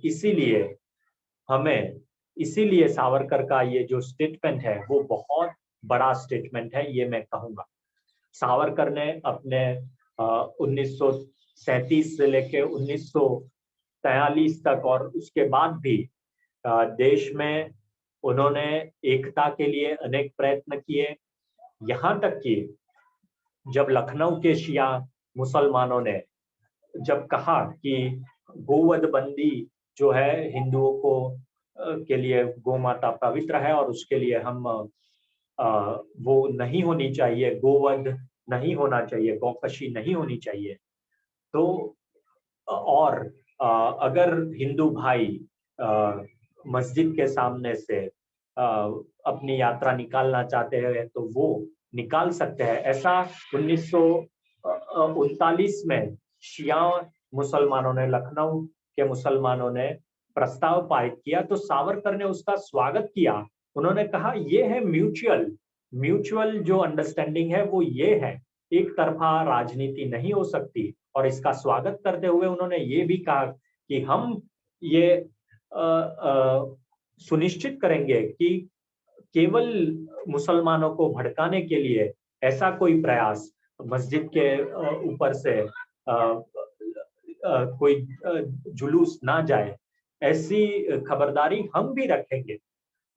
इसीलिए सावरकर का ये जो स्टेटमेंट है, वो बहुत बड़ा स्टेटमेंट है, ये मैं कहूँगा। सावरकर ने अपने 1937 से लेके 1943 तक और उसके बाद भी देश में उन्होंने एकता के लिए अनेक प्रयत्न किए। यहाँ तक कि जब लखनऊ के शिया मुसलमानों ने जब कहा कि गोवध बंदी जो है हिंदुओं को के लिए गौ माता पवित्र है और उसके लिए हम वो नहीं होनी चाहिए, गोवध नहीं होना चाहिए, गौकशी नहीं होनी चाहिए। तो और अगर हिंदू भाई मस्जिद के सामने से अपनी यात्रा निकालना चाहते हैं तो वो निकाल सकते हैं। ऐसा 1939 में शिया मुसलमानों ने, लखनऊ के मुसलमानों ने प्रस्ताव पारित किया, तो सावरकर ने उसका स्वागत किया। उन्होंने कहा ये है म्यूचुअल जो अंडरस्टैंडिंग है वो ये है, एक तरफा राजनीति नहीं हो सकती। और इसका स्वागत करते हुए उन्होंने ये भी कहा कि हम ये सुनिश्चित करेंगे कि केवल मुसलमानों को भड़काने के लिए ऐसा कोई प्रयास मस्जिद के ऊपर से कोई जुलूस ना जाए, ऐसी खबरदारी हम भी रखेंगे।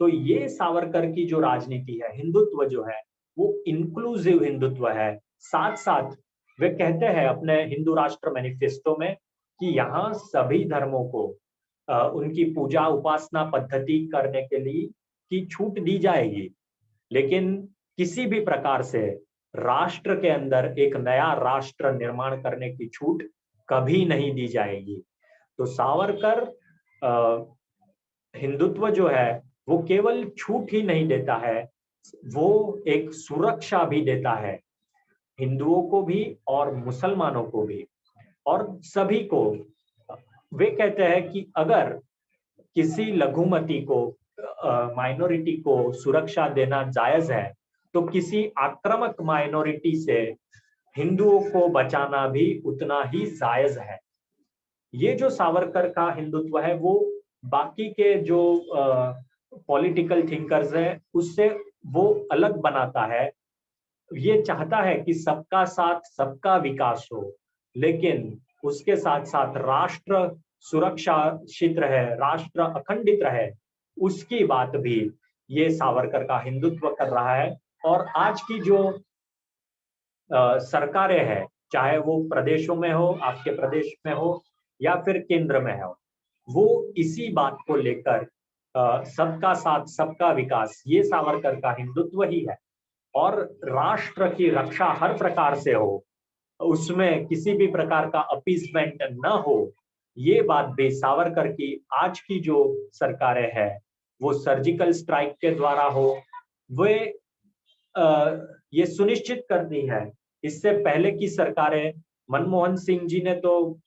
तो ये सावरकर की जो राजनीति है, हिंदुत्व जो है वो इंक्लूसिव हिंदुत्व है। साथ साथ वे कहते हैं अपने हिंदू राष्ट्र मैनिफेस्टो में कि यहाँ सभी धर्मों को उनकी पूजा उपासना पद्धति करने के लिए की छूट दी जाएगी, लेकिन किसी भी प्रकार से राष्ट्र के अंदर एक नया राष्ट्र निर्माण करने की छूट कभी नहीं दी जाएगी। तो सावरकर हिंदुत्व जो है वो केवल छूट ही नहीं देता है, वो एक सुरक्षा भी देता है, हिंदुओं को भी और मुसलमानों को भी और सभी को। वे कहते हैं कि अगर किसी लघुमती को, माइनॉरिटी को सुरक्षा देना जायज है, तो किसी आक्रामक माइनॉरिटी से हिंदुओं को बचाना भी उतना ही जायज है। ये जो सावरकर का हिंदुत्व है वो बाकी के जो पॉलिटिकल थिंकर्स हैं उससे वो अलग बनाता है। ये चाहता है कि सबका साथ सबका विकास हो, लेकिन उसके साथ साथ राष्ट्र सुरक्षित रहे, राष्ट्र अखंडित रहे, उसकी बात भी ये सावरकर का हिंदुत्व कर रहा है। और आज की जो सरकारें हैं, चाहे वो प्रदेशों में हो, आपके प्रदेश में हो या फिर केंद्र में हो, वो इसी बात को लेकर सबका साथ सबका विकास, ये सावरकर का हिंदुत्व ही है। और राष्ट्र की रक्षा हर प्रकार से हो, उसमें किसी भी प्रकार का अपीसमेंट न हो, ये बात भी सावरकर की आज की जो सरकारें हैं वो सर्जिकल स्ट्राइक के द्वारा हो, वे ये सुनिश्चित करती है। इससे पहले की सरकारें, मनमोहन सिंह जी ने तो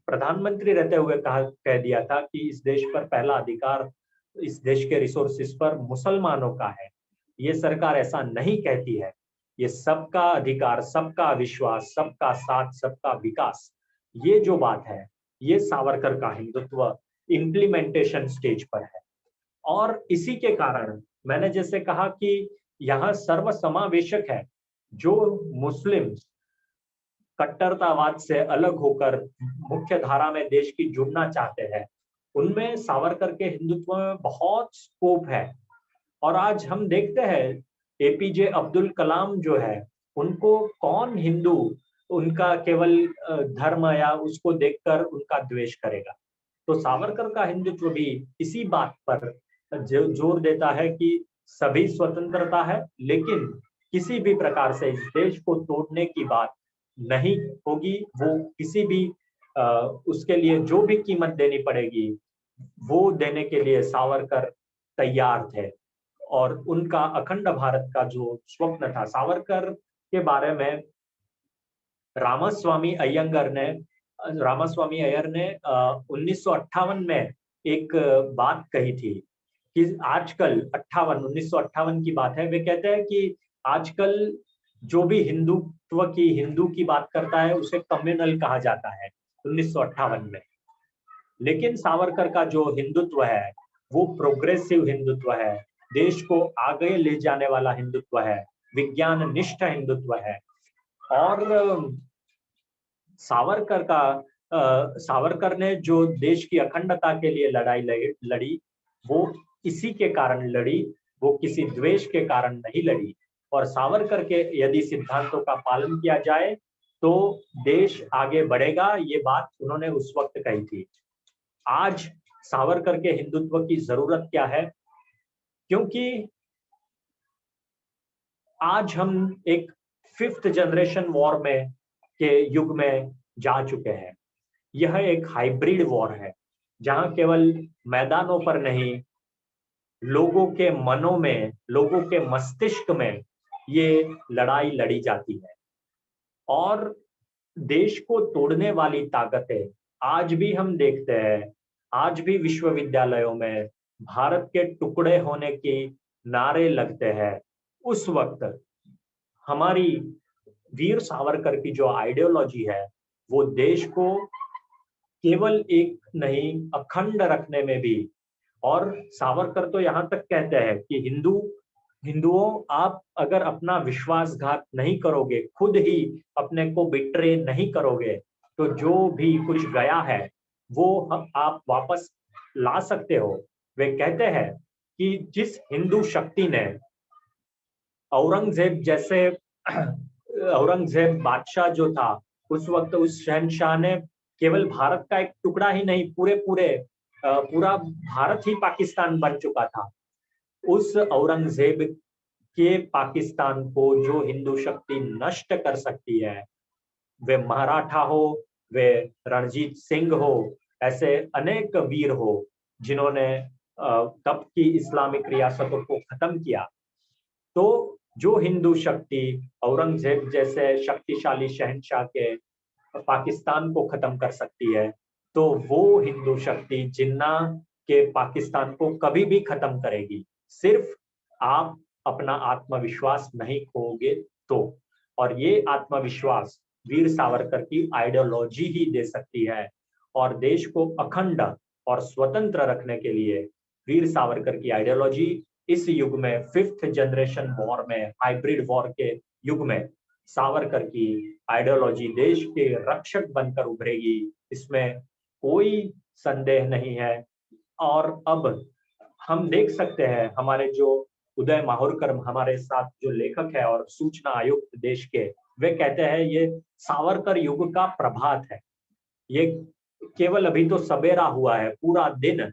प्रधानमंत्री रहते हुए कह दिया था कि इस देश पर पहला अधिकार इस देश के रिसोर्सेस पर मुसलमानों का है। ये सरकार ऐसा नहीं कहती है, ये सबका अधिकार, सबका विश्वास, सबका साथ सबका विकास, ये जो बात है ये सावरकर का हिंदुत्व इम्प्लीमेंटेशन स्टेज पर है। और इसी के कारण मैंने जैसे कहा कि यहाँ सर्वसमावेशक है, जो मुस्लिम कट्टरतावाद से अलग होकर मुख्य धारा में देश की जुड़ना चाहते हैं, उनमें सावरकर के हिंदुत्व में बहुत स्कोप है। और आज हम देखते हैं एपीजे अब्दुल कलाम जो है, उनको कौन हिंदू उनका केवल धर्म या उसको देखकर उनका द्वेष करेगा। तो सावरकर का हिंदुत्व भी इसी बात पर जोर देता है कि सभी स्वतंत्रता है, लेकिन किसी भी प्रकार से इस देश को तोड़ने की बात नहीं होगी। वो किसी भी उसके लिए जो भी कीमत देनी पड़ेगी वो देने के लिए सावरकर तैयार थे। और उनका अखंड भारत का जो स्वप्न था, सावरकर के बारे में रामास्वामी अयंगर ने रामास्वामी अय्यर ने 1958 में एक बात कही थी कि आजकल 1958 की बात है। वे कहते हैं कि आजकल जो भी हिंदू की बात करता है उसे कम्युनल कहा जाता है 1958 में। लेकिन सावरकर का जो हिंदुत्व है वो प्रोग्रेसिव हिंदुत्व है, देश को आगे ले जाने वाला हिंदुत्व है, विज्ञान निष्ठ हिंदुत्व है। और सावरकर ने जो देश की अखंडता के लिए लड़ाई लड़ी वो इसी के कारण लड़ी, वो किसी द्वेष के कारण नहीं लड़ी। और सावरकर के यदि सिद्धांतों का पालन किया जाए तो देश आगे बढ़ेगा, ये बात उन्होंने उस वक्त कही थी। आज सावरकर के हिंदुत्व की जरूरत क्या है? क्योंकि आज हम एक 5th जनरेशन वॉर में के युग में जा चुके हैं। यह एक हाइब्रिड वॉर है जहां केवल मैदानों पर नहीं, लोगों के मनों में, लोगों के मस्तिष्क में ये लड़ाई लड़ी जाती है। और देश को तोड़ने वाली ताकतें आज भी हम देखते हैं, आज भी विश्वविद्यालयों में भारत के टुकड़े होने के नारे लगते हैं। उस वक्त हमारी वीर सावरकर की जो आइडियोलॉजी है वो देश को केवल एक नहीं अखंड रखने में भी, और सावरकर तो यहाँ तक कहते हैं कि हिंदुओं आप अगर अपना विश्वासघात नहीं करोगे, खुद ही अपने को बिट्रे नहीं करोगे, तो जो भी कुछ गया है वो आप वापस ला सकते हो। वे कहते हैं कि जिस हिंदू शक्ति ने औरंगजेब बादशाह जो था उस वक्त, उस शहनशाह ने केवल भारत का एक टुकड़ा ही नहीं, पूरा भारत ही पाकिस्तान बन चुका था। उस औरंगजेब के पाकिस्तान को जो हिंदू शक्ति नष्ट कर सकती है, वे मराठा हो, वे रणजीत सिंह हो, ऐसे अनेक वीर हो जिन्होंने तब की इस्लामिक रियासतों को खत्म किया। तो जो हिंदू शक्ति औरंगजेब जैसे शक्तिशाली शहनशाह के पाकिस्तान को खत्म कर सकती है, तो वो हिंदू शक्ति जिन्ना के पाकिस्तान को कभी भी खत्म करेगी, सिर्फ आप अपना आत्मविश्वास नहीं खोओगे तो। और ये आत्मविश्वास वीर सावरकर की आइडियोलॉजी ही दे सकती है। और देश को अखंड और स्वतंत्र रखने के लिए वीर सावरकर की आइडियोलॉजी इस युग में 5th जनरेशन वॉर में, हाइब्रिड वॉर के युग में सावरकर की आइडियोलॉजी देश के रक्षक बनकर उभरेगी, इसमें कोई संदेह नहीं है। और अब हम देख सकते हैं हमारे जो उदय माहुरकर हमारे साथ जो लेखक है और सूचना आयुक्त देश के, वे कहते हैं ये सावरकर युग का प्रभात है। ये केवल अभी तो सवेरा हुआ है, पूरा दिन,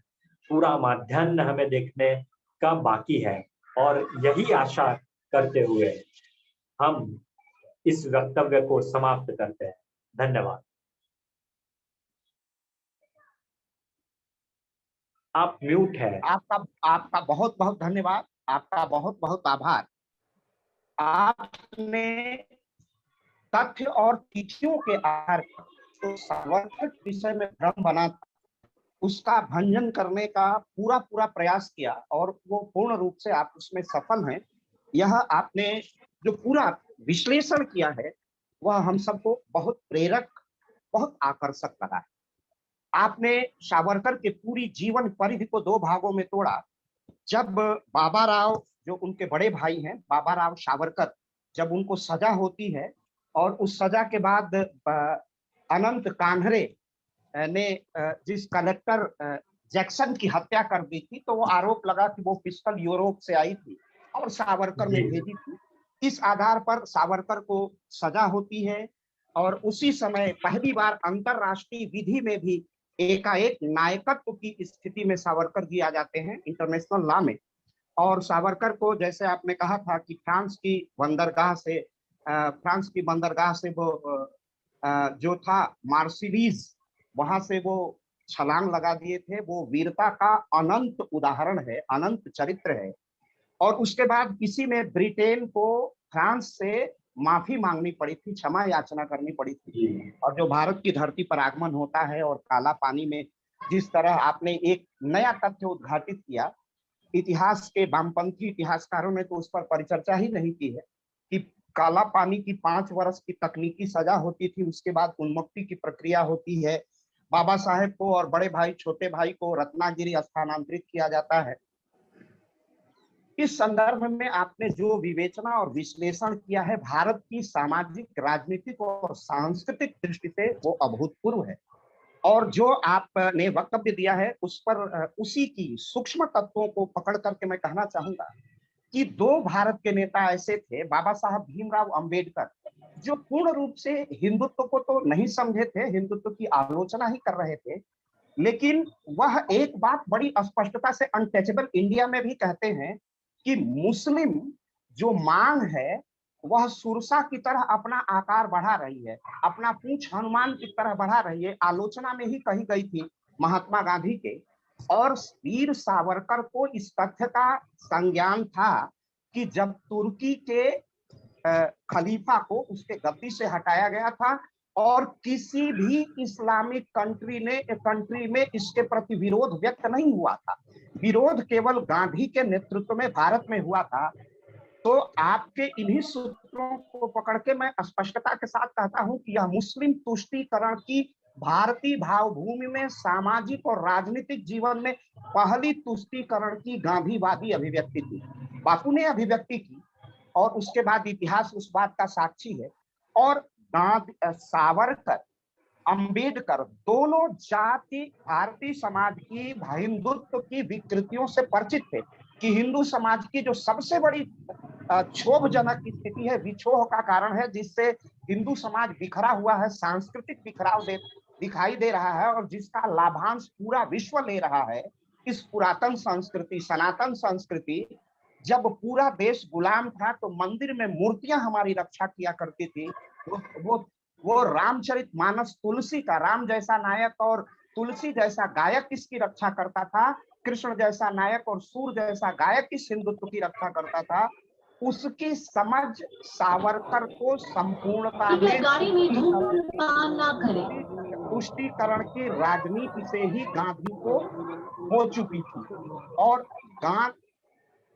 पूरा माध्याह्न हमें देखने का बाकी है। और यही आशा करते हुए हम इस वक्तव्य को समाप्त करते हैं। धन्यवाद। आप म्यूट है। आपका बहुत बहुत धन्यवाद, आपका बहुत बहुत आभार। आपने तथ्य और तिथियों के आधार पर तो सावरकर विषय में भ्रम बना था, उसका भंजन करने का पूरा प्रयास किया और वो पूर्ण रूप से आप उसमें सफल हैं। यह आपने जो पूरा विश्लेषण किया है वह हम सबको बहुत प्रेरक, बहुत आकर्षक लगा है। आपने सावरकर के पूरी जीवन परिधि को 2 भागों में तोड़ा। जब बाबा राव, जो उनके बड़े भाई हैं, बाबा राव सावरकर, जब उनको सजा होती है और उस सजा के बाद अनंत कान्हरे ने जिस कलेक्टर जैक्सन की हत्या कर दी थी, तो वो आरोप लगा कि वो पिस्टल यूरोप से आई थी और सावरकर ने भेजी थी। इस आधार पर सावरकर को सजा होती है और उसी समय पहली बार अंतरराष्ट्रीय विधि में भी एकाएक नायकत्व की स्थिति में सावरकर जी आ जाते हैं इंटरनेशनल लॉ में। और सावरकर को, जैसे आपने कहा था कि फ्रांस की बंदरगाह से वो जो था मार्सिलीज, वहां से वो छलांग लगा दिए थे। वो वीरता का अनंत उदाहरण है, अनंत चरित्र है। और उसके बाद इसी में ब्रिटेन को फ्रांस से माफी मांगनी पड़ी थी, क्षमा याचना करनी पड़ी थी। और जो भारत की धरती पर आगमन होता है और काला पानी में जिस तरह आपने एक नया तथ्य उद्घाटित किया, इतिहास के वामपंथी इतिहासकारों ने तो उस पर परिचर्चा ही नहीं की है कि काला पानी की 5 वर्ष की तकनीकी सजा होती थी, उसके बाद उन्मुक्ति की प्रक्रिया होती है, बाबा साहेब को और बड़े भाई छोटे भाई को रत्नागिरी स्थानांतरित किया जाता है। इस संदर्भ में आपने जो विवेचना और विश्लेषण किया है भारत की सामाजिक, राजनीतिक और सांस्कृतिक दृष्टि से वो अभूतपूर्व है। और जो आपने वक्तव्य दिया है उस पर उसी की सूक्ष्म तत्वों को पकड़ करके मैं कहना चाहूंगा कि 2 भारत के नेता ऐसे थे, बाबा साहब भीमराव अंबेडकर, जो पूर्ण रूप से हिंदुत्व को तो नहीं समझे थे, हिंदुत्व की आलोचना ही कर रहे थे, लेकिन वह एक बात बड़ी स्पष्टता से अनटचेबल इंडिया में भी कहते हैं कि मुस्लिम जो मांग है वह सुरसा की तरह अपना आकार बढ़ा रही है, अपना पूंछ हनुमान की तरह बढ़ा रही है। आलोचना में ही कही गई थी महात्मा गांधी के। और वीर सावरकर को इस तथ्य का संज्ञान था कि जब तुर्की के खलीफा को उसके गद्दी से हटाया गया था और किसी भी इस्लामिक कंट्री में इसके प्रति विरोध व्यक्त नहीं हुआ था, विरोध केवल गांधी के नेतृत्व में भारत में हुआ था। तो आपके इन्हीं सूत्रों को पकड़ के मैं स्पष्टता के साथ कहता हूं कि यह मुस्लिम तुष्टीकरण की भारतीय भावभूमि में, सामाजिक और राजनीतिक जीवन में पहली तुष्टीकरण की गांधीवादी अभिव्यक्ति थी। बापू ने अभिव्यक्ति की और उसके बाद इतिहास उस बात का साक्षी है। और सावरकर, अंबेडकर दोनों जाति भारतीय समाज की हिंदुत्व की विकृतियों से परिचित थे कि हिंदू समाज की जो सबसे बड़ी क्षोभजनक स्थिति है, विक्षोभ का कारण है, जिससे हिंदू समाज बिखरा हुआ है, सांस्कृतिक बिखराव दिखाई दे रहा है और जिसका लाभांश पूरा विश्व ले रहा है। इस पुरातन संस्कृति, सनातन संस्कृति, जब पूरा देश गुलाम था तो मंदिर में मूर्तियां हमारी रक्षा किया करती थी। वो रामचरितमानस तुलसी का, राम जैसा नायक और तुलसी जैसा गायक इसकी रक्षा करता था, कृष्ण जैसा नायक और सूर जैसा गायक इस हिंदुत्व की रक्षा करता था। उसकी समझ सावरकर को संपूर्णता में तुष्टीकरण की राजनीति से ही गांधी को हो चुकी थी और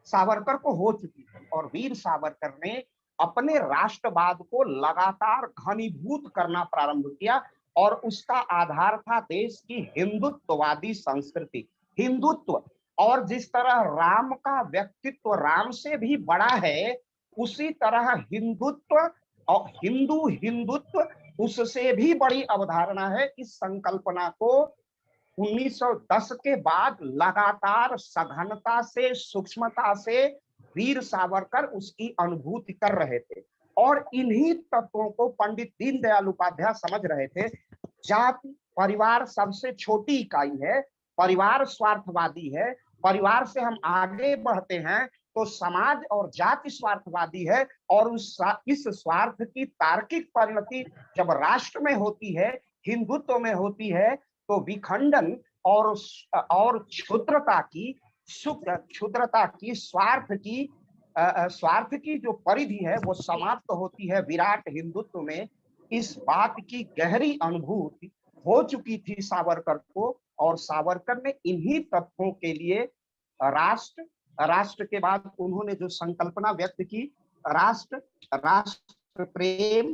सावरकर को हो चुकी थी। और वीर सावरकर ने अपने राष्ट्रवाद को लगातार घनीभूत करना प्रारंभ किया और उसका आधार था देश की हिंदुत्ववादी संस्कृति, हिंदुत्व। और जिस तरह राम का व्यक्तित्व राम से भी बड़ा है, उसी तरह हिंदुत्व और हिंदुत्व उससे भी बड़ी अवधारणा है। इस संकल्पना को 1910 के बाद लगातार सघनता से, सूक्ष्मता से वीर सावरकर उसकी अनुभूति कर रहे थे और इन्हीं तत्वों को पंडित दीनदयाल उपाध्याय समझ रहे थे। जाति, परिवार सबसे छोटी इकाई है, परिवार स्वार्थवादी है, परिवार से हम आगे बढ़ते हैं तो समाज और जाति स्वार्थवादी है और इस स्वार्थ की तार्किक परिणति जब राष्ट्र में होती है, हिंदुत्व में होती है, तो विखंडन और क्षुद्रता की स्वार्थ की जो परिधि है वो समाप्त होती है विराट हिंदुत्व में। इस बात की गहरी अनुभूति हो चुकी थी सावरकर को और सावरकर ने इन्हीं तत्वों के लिए राष्ट्र के बाद उन्होंने जो संकल्पना व्यक्त की, राष्ट्र प्रेम,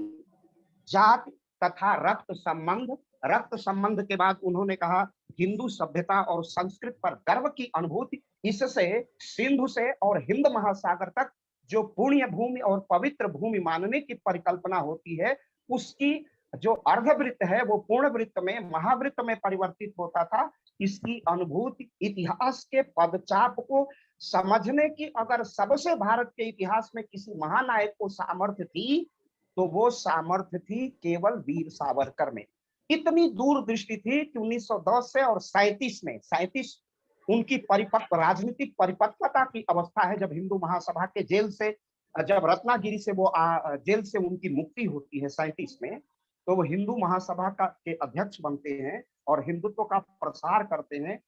जाति तथा रक्त संबंध के बाद उन्होंने कहा हिंदू सभ्यता और संस्कृति पर गर्व की अनुभूति। इससे सिंधु से और हिंद महासागर तक जो पुण्य भूमि और पवित्र भूमि मानने की परिकल्पना होती है, उसकी जो अर्धवृत्त है वो पूर्ण वृत्त में, महावृत्त में परिवर्तित होता था। इसकी अनुभूति इतिहास के पदचाप को समझने की अगर सबसे भारत के इतिहास में किसी महानायक को सामर्थ्य थी तो वो सामर्थ्य थी केवल वीर सावरकर में। इतनी दूरदृष्टि थी कि 1910 से और 37 उनकी राजनीतिक परिपक्वता की अवस्था है, जब हिंदू महासभा के जेल से, जब रत्नागिरी से वो जेल से उनकी मुक्ति होती है 37 में, तो वो हिंदू महासभा के अध्यक्ष बनते हैं और हिंदुत्व का प्रसार करते हैं।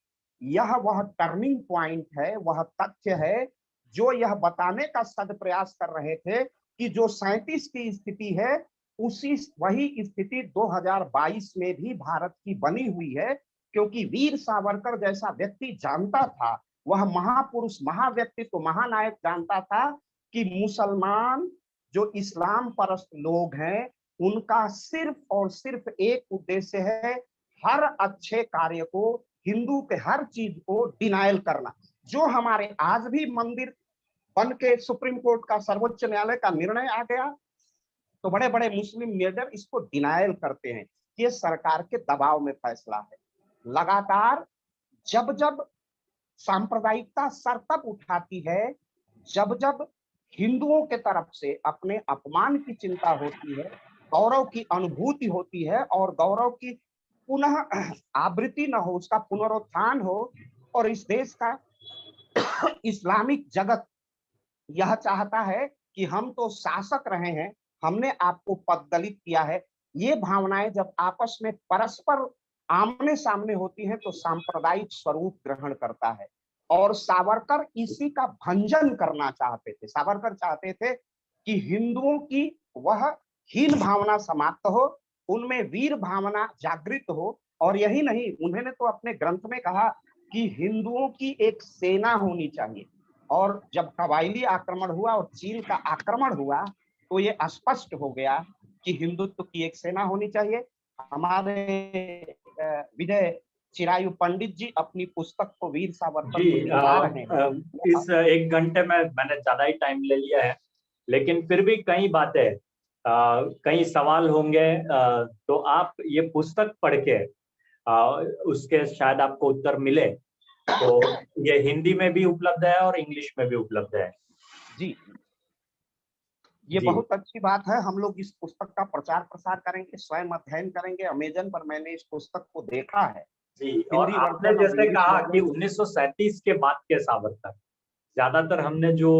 यह वह टर्निंग पॉइंट है, वह तथ्य है जो यह बताने का सद प्रयास कर रहे थे कि जो 37 की स्थिति है उसी वही स्थिति 2022 में भी भारत की बनी हुई है, क्योंकि वीर सावरकर जैसा व्यक्ति जानता था, वह महापुरुष, महाव्यक्तित्व, महानायक जानता था कि मुसलमान जो इस्लाम परस्त लोग हैं उनका सिर्फ और सिर्फ एक उद्देश्य है, हर अच्छे कार्य को, हिंदू के हर चीज को डिनायल करना। जो हमारे आज भी मंदिर बन के सुप्रीम कोर्ट का, सर्वोच्च न्यायालय का निर्णय आ गया, तो बड़े बड़े मुस्लिम लीडर इसको डिनायल करते हैं कि ये सरकार के दबाव में फैसला है। लगातार जब जब सांप्रदायिकता सर तब उठाती है जब जब हिंदुओं के तरफ से अपने अपमान की चिंता होती है, गौरव की अनुभूति होती है और गौरव की पुनः आवृत्ति न हो, उसका पुनरुत्थान हो, और इस देश का इस्लामिक जगत यह चाहता है कि हम तो शासक रहे हैं, हमने आपको पददलित किया है, ये भावनाएं जब आपस में परस्पर आमने सामने होती हैं तो सांप्रदायिक स्वरूप ग्रहण करता है। और सावरकर इसी का भंजन करना चाहते थे। सावरकर चाहते थे कि हिंदुओं की वह हीन भावना समाप्त हो, उनमें वीर भावना जागृत हो, और यही नहीं, उन्होंने तो अपने ग्रंथ में कहा कि हिंदुओं की एक सेना होनी चाहिए। और जब कबायली आक्रमण हुआ और चीन का आक्रमण हुआ तो ये स्पष्ट हो गया कि हिंदुत्व की एक सेना होनी चाहिए। हमारे विजय चिरायु पंडित जी अपनी पुस्तक को वीर सावरकर जी, को दिखा रहे हैं। इस 1 घंटे में मैंने ज्यादा ही टाइम ले लिया है, लेकिन फिर भी कई बातें, कई सवाल होंगे, तो आप ये पुस्तक पढ़ के उसके शायद आपको उत्तर मिले। तो ये हिंदी में भी उपलब्ध है और इंग्लिश में भी उपलब्ध है। जी, ये जी। बहुत अच्छी बात है। हम लोग इस पुस्तक का प्रचार प्रसार करेंगे, स्वयं अध्ययन करेंगे। अमेजन पर मैंने इस पुस्तक को देखा है। जी, और आपने वर्जन और जैसे इंग्लिश कहा कि वर्जन 1937 के बाद के सावरकर, ज्यादातर हमने जो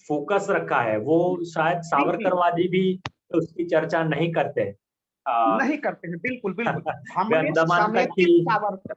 फोकस रखा है वो शायद सावरकरवादी भी उसकी चर्चा नहीं करते। नहीं करते हैं। बिल्कुल बिल्कुल, हमने अंडमान तक की, समेकित सावरकर,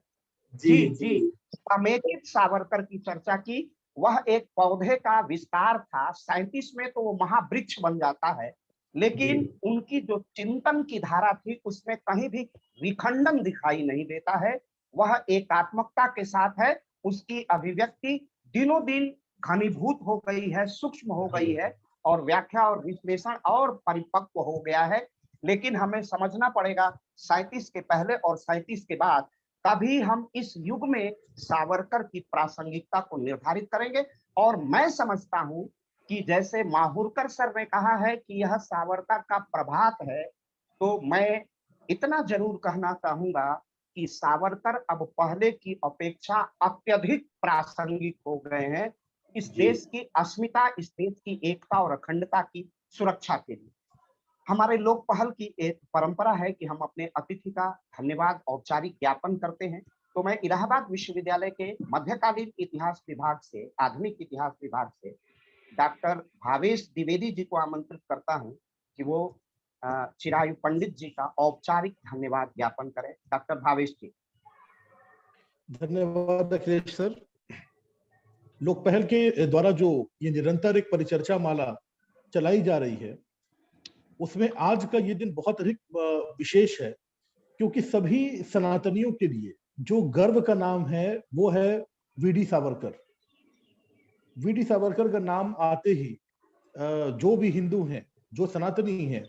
जी जी जी जी, समेकित सावरकर की चर्चा की। वह एक पौधे का विस्तार था। 37 में तो वो महावृक्ष बन जाता है, लेकिन जी। उनकी जो चिंतन की धारा थी उसमें कहीं भी विखंडन दिखाई नहीं देता है। वह एकात्मकता के साथ है। उसकी अभिव्यक्ति दिनों दिन घनीभूत हो गई है, सूक्ष्म हो गई है, और व्याख्या और विश्लेषण और परिपक्व हो गया है। लेकिन हमें समझना पड़ेगा 37 के पहले और 37 के बाद तभी हम इस युग में सावरकर की प्रासंगिकता को निर्धारित करेंगे। और मैं समझता हूं कि जैसे माहुरकर सर ने कहा है कि यह सावरकर का प्रभात है, तो मैं इतना जरूर कहना चाहूंगा कि सावरकर अब पहले की अपेक्षा अत्यधिक प्रासंगिक हो गए हैं इस देश की अस्मिता, इस देश की एकता और अखंडता की सुरक्षा के लिए। हमारे लोक पहल की एक परंपरा है कि हम अपने अतिथि का धन्यवाद औपचारिक ज्ञापन करते हैं। तो मैं इलाहाबाद विश्वविद्यालय के मध्यकालीन इतिहास विभाग से, आधुनिक इतिहास विभाग से डॉक्टर भावेश द्विवेदी जी को आमंत्रित करता हूं कि वो चिरायु पंडित जी का औपचारिक धन्यवाद ज्ञापन करें। डॉक्टर भावेश जी। धन्यवाद अखिलेश सर। लोक पहल के द्वारा जो ये निरंतर एक परिचर्चा माला चलाई जा रही है, उसमें आज का ये दिन बहुत अधिक विशेष है, क्योंकि सभी सनातनियों के लिए जो गर्व का नाम है वो है वीडी सावरकर। वीडी सावरकर का नाम आते ही जो भी हिंदू हैं, जो सनातनी हैं,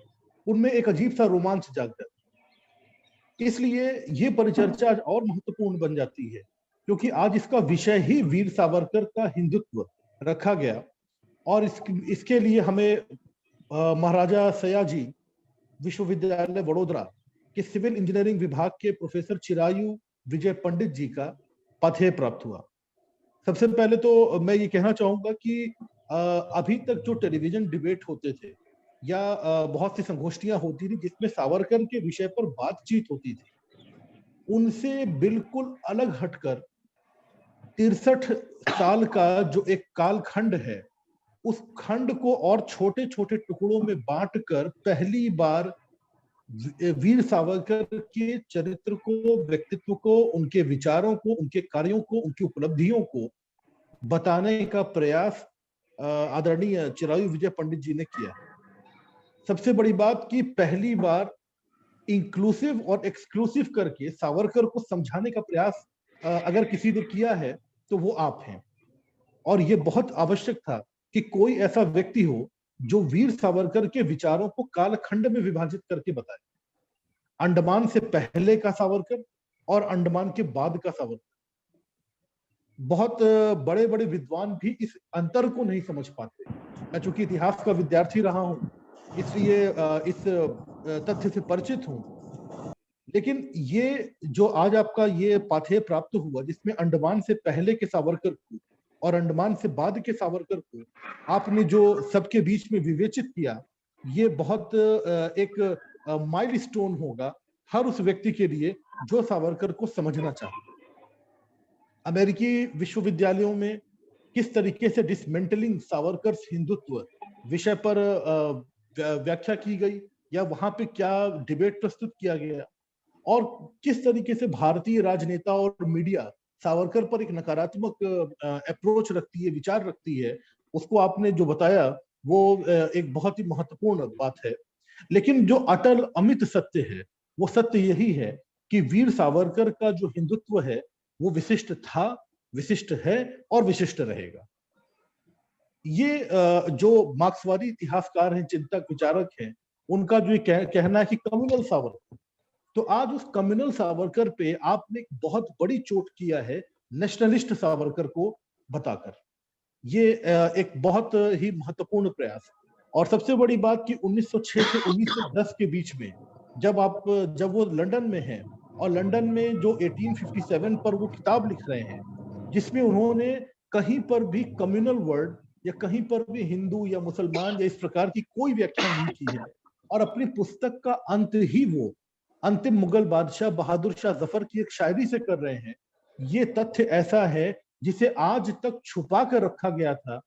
उनमें एक अजीब सा रोमांच जागता है। इसलिए ये परिचर्चा और महत्वपूर्ण बन जाती है, क्योंकि आज इसका विषय ही वीर सावरकर का हिंदुत्व रखा गया। और इसके लिए हमें महाराजा सयाजी विश्वविद्यालय वडोदरा के सिविल इंजीनियरिंग विभाग के प्रोफेसर चिरायु विजय पंडित जी का पथ्य प्राप्त हुआ। सबसे पहले तो मैं ये कहना चाहूंगा कि अभी तक जो टेलीविजन डिबेट होते थे या बहुत सी संगोष्ठियां होती थी जिसमें सावरकर के विषय पर बातचीत होती थी, उनसे बिल्कुल अलग हटकर 63 साल का जो एक कालखंड है, उस खंड को और छोटे छोटे टुकड़ों में बांटकर पहली बार वीर सावरकर के चरित्र को, व्यक्तित्व को, उनके विचारों को, उनके कार्यों को, उनकी उपलब्धियों को बताने का प्रयास आदरणीय चिरायु विजय पंडित जी ने किया। सबसे बड़ी बात कि पहली बार इंक्लूसिव और एक्सक्लूसिव करके सावरकर को समझाने का प्रयास अगर किसी ने किया है तो वो आप हैं। और ये बहुत आवश्यक था कि कोई ऐसा व्यक्ति हो जो वीर सावरकर के विचारों को कालखंड में विभाजित करके बताए। अंडमान से पहले का सावरकर और अंडमान के बाद का सावरकर। बहुत बड़े बड़े विद्वान भी इस अंतर को नहीं समझ पाते। मैं चूंकि इतिहास का विद्यार्थी रहा हूं इसलिए इस तथ्य से परिचित हूं। लेकिन ये जो आज आपका ये पाथेय प्राप्त हुआ जिसमें अंडमान से पहले के सावरकर को और अंडमान से बाद के सावरकर को आपने जो सबके बीच में विवेचित किया, ये बहुत एक माइलस्टोन होगा हर उस व्यक्ति के लिए जो सावरकर को समझना चाहे। अमेरिकी विश्वविद्यालयों में किस तरीके से डिसमेंटलिंग सावरकर हिंदुत्व विषय पर व्याख्या की गई या वहां पे क्या डिबेट प्रस्तुत किया गया और किस तरीके से भारतीय राजनेता और मीडिया सावरकर पर एक नकारात्मक अप्रोच रखती है, विचार रखती है, उसको आपने जो बताया वो एक बहुत ही महत्वपूर्ण बात है। लेकिन जो अटल अमित सत्य है वो सत्य यही है कि वीर सावरकर का जो हिंदुत्व है वो विशिष्ट था, विशिष्ट है और विशिष्ट रहेगा। ये जो मार्क्सवादी इतिहासकार हैं, चिंतक विचारक हैं, उनका जो कहना है कि कम्युनल सावरकर, तो आज उस कम्युनल सावरकर पे आपने एक बहुत बड़ी चोट किया है नेशनलिस्ट सावरकर को बताकर। ये एक बहुत ही महत्वपूर्ण प्रयास। और सबसे बड़ी बात कि 1906 से 1910 के बीच में जब वो लंदन में हैं और लंदन में जो 1857 पर वो किताब लिख रहे हैं जिसमें उन्होंने कहीं पर भी कम्युनल वर्ड या कहीं पर भी हिंदू या मुसलमान या इस प्रकार की कोई व्याख्या नहीं की है। और अपनी पुस्तक का अंत ही वो अंतिम मुगल बादशाह बहादुर शाह जफर की एक शायरी से कर रहे हैं। ये तथ्य ऐसा है जिसे आज तक छुपा कर रखा गया था,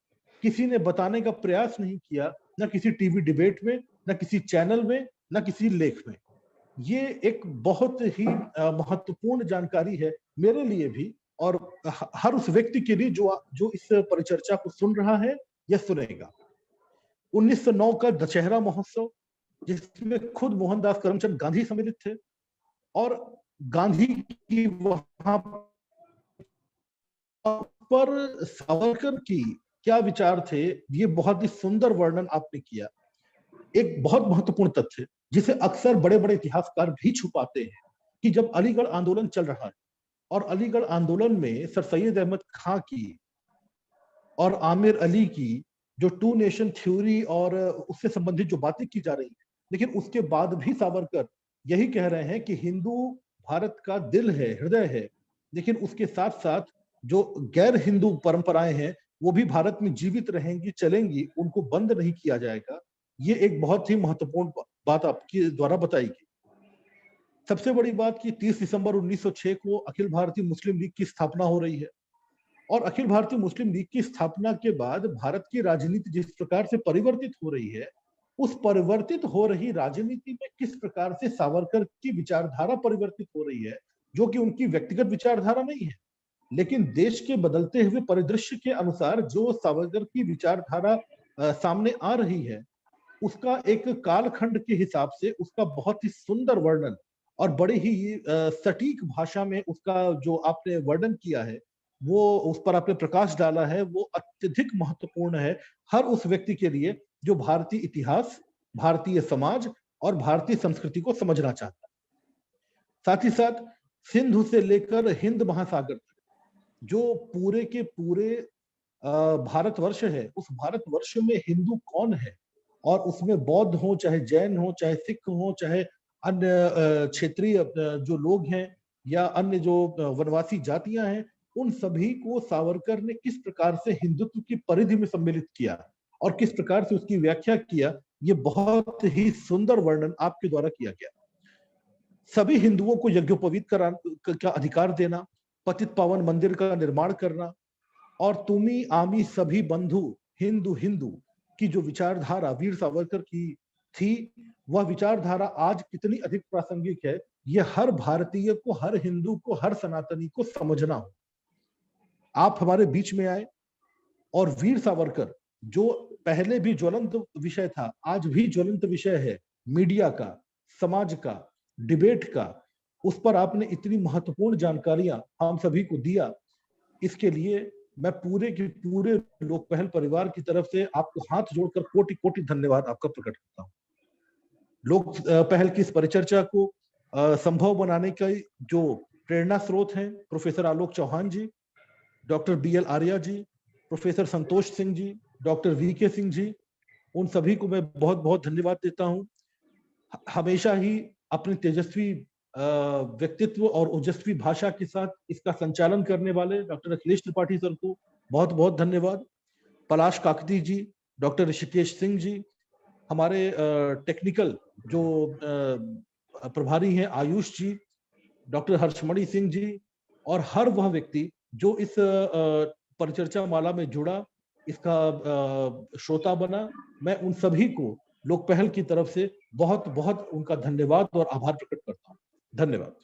किसी ने बताने का प्रयास नहीं किया, न किसी टीवी डिबेट में, न किसी चैनल में, न किसी लेख में। ये एक बहुत ही महत्वपूर्ण जानकारी है मेरे लिए भी और हर उस व्यक्ति के लिए जो इस परिचर्चा को सुन रहा है या सुनेगा। 1909 का दशहरा महोत्सव जिसमें खुद मोहनदास करमचंद गांधी सम्मिलित थे और गांधी की वहां पर सावरकर की क्या विचार थे, ये बहुत ही सुंदर वर्णन आपने किया। एक बहुत महत्वपूर्ण तथ्य जिसे अक्सर बड़े बड़े इतिहासकार भी छुपाते हैं कि जब अलीगढ़ आंदोलन चल रहा है और अलीगढ़ आंदोलन में सर सैयद अहमद खां की और आमिर अली की जो टू नेशन थ्योरी और उससे संबंधित जो बातें की जा रही है, लेकिन उसके बाद भी सावरकर यही कह रहे हैं कि हिंदू भारत का दिल है, हृदय है, लेकिन उसके साथ साथ जो गैर हिंदू परंपराएं हैं वो भी भारत में जीवित रहेंगी, चलेंगी, उनको बंद नहीं किया जाएगा। ये एक बहुत ही महत्वपूर्ण बात आपके द्वारा बताई गई। सबसे बड़ी बात कि 30 दिसंबर 1906 को अखिल भारतीय मुस्लिम लीग की स्थापना हो रही है और अखिल भारतीय मुस्लिम लीग की स्थापना के बाद भारत की राजनीति जिस प्रकार से परिवर्तित हो रही है, उस परिवर्तित हो रही राजनीति में किस प्रकार से सावरकर की विचारधारा परिवर्तित हो रही है, जो कि उनकी व्यक्तिगत विचारधारा नहीं है, लेकिन देश के बदलते हुए परिदृश्य के अनुसार जो सावरकर की विचारधारा सामने आ रही है, उसका एक कालखंड के हिसाब से उसका बहुत ही सुंदर वर्णन और बड़े ही सटीक भाषा में उसका जो आपने वर्णन किया है, वो उस पर आपने प्रकाश डाला है, वो अत्यधिक महत्वपूर्ण है हर उस व्यक्ति के लिए जो भारतीय इतिहास, भारतीय समाज और भारतीय संस्कृति को समझना चाहता है। साथ ही साथ सिंधु से लेकर हिंद महासागर तक जो पूरे के पूरे भारतवर्ष है, उस भारतवर्ष में हिंदू कौन है और उसमें बौद्ध हो, चाहे जैन हो, चाहे सिख हो, चाहे अन्य क्षेत्रीय जो लोग हैं या अन्य जो वनवासी जातियां हैं, उन सभी को सावरकर ने किस प्रकार से हिंदुत्व की परिधि में सम्मिलित किया और किस प्रकार से उसकी व्याख्या किया, ये बहुत ही सुंदर वर्णन आपके द्वारा किया गया। सभी हिंदुओं को यज्ञोपवीत का अधिकार देना, पतित पावन मंदिर का निर्माण करना और तुमी आमी सभी बंधु हिंदू हिंदू की जो विचारधारा वीर सावरकर की थी, वह विचारधारा आज कितनी अधिक प्रासंगिक है, यह हर भारतीय को, हर हिंदू को, हर सनातनी को समझना हो। आप हमारे बीच में आए और वीर सावरकर जो पहले भी ज्वलंत विषय था, आज भी ज्वलंत विषय है, मीडिया का, समाज का, डिबेट का। उस पर आपने इतनी महत्वपूर्ण जानकारियां हम सभी को दिया, इसके लिए मैं पूरे के पूरे लोक पहल परिवार की तरफ से आपको हाथ जोड़कर कोटि कोटि धन्यवाद आपका प्रकट करता हूं। लोक पहल की इस परिचर्चा को संभव बनाने का जो प्रेरणा स्रोत हैं प्रोफेसर आलोक चौहान जी, doctor BL Arya ji, professor Santosh Singh ji, doctor VK Singh ji, उन सभी को मैं बहुत बहुत धन्यवाद देता हूं। हमेशा ही अपने तेजस्वी व्यक्तित्व और ओजस्वी भाषा के साथ इसका संचालन करने वाले डॉक्टर अखिलेश त्रिपाठी सर को बहुत बहुत धन्यवाद। पलाश काकती जी, डॉक्टर ऋषिकेश सिंह जी, हमारे टेक्निकल जो प्रभारी हैं आयुष जी, डॉक्टर हर्षमणि सिंह जी, और हर वह व्यक्ति जो इस परिचर्चा माला में जुड़ा, इसका श्रोता बना। मैं उन सभी को लोक पहल की तरफ से बहुत बहुत उनका धन्यवाद और आभार प्रकट करता हूं। धन्यवाद।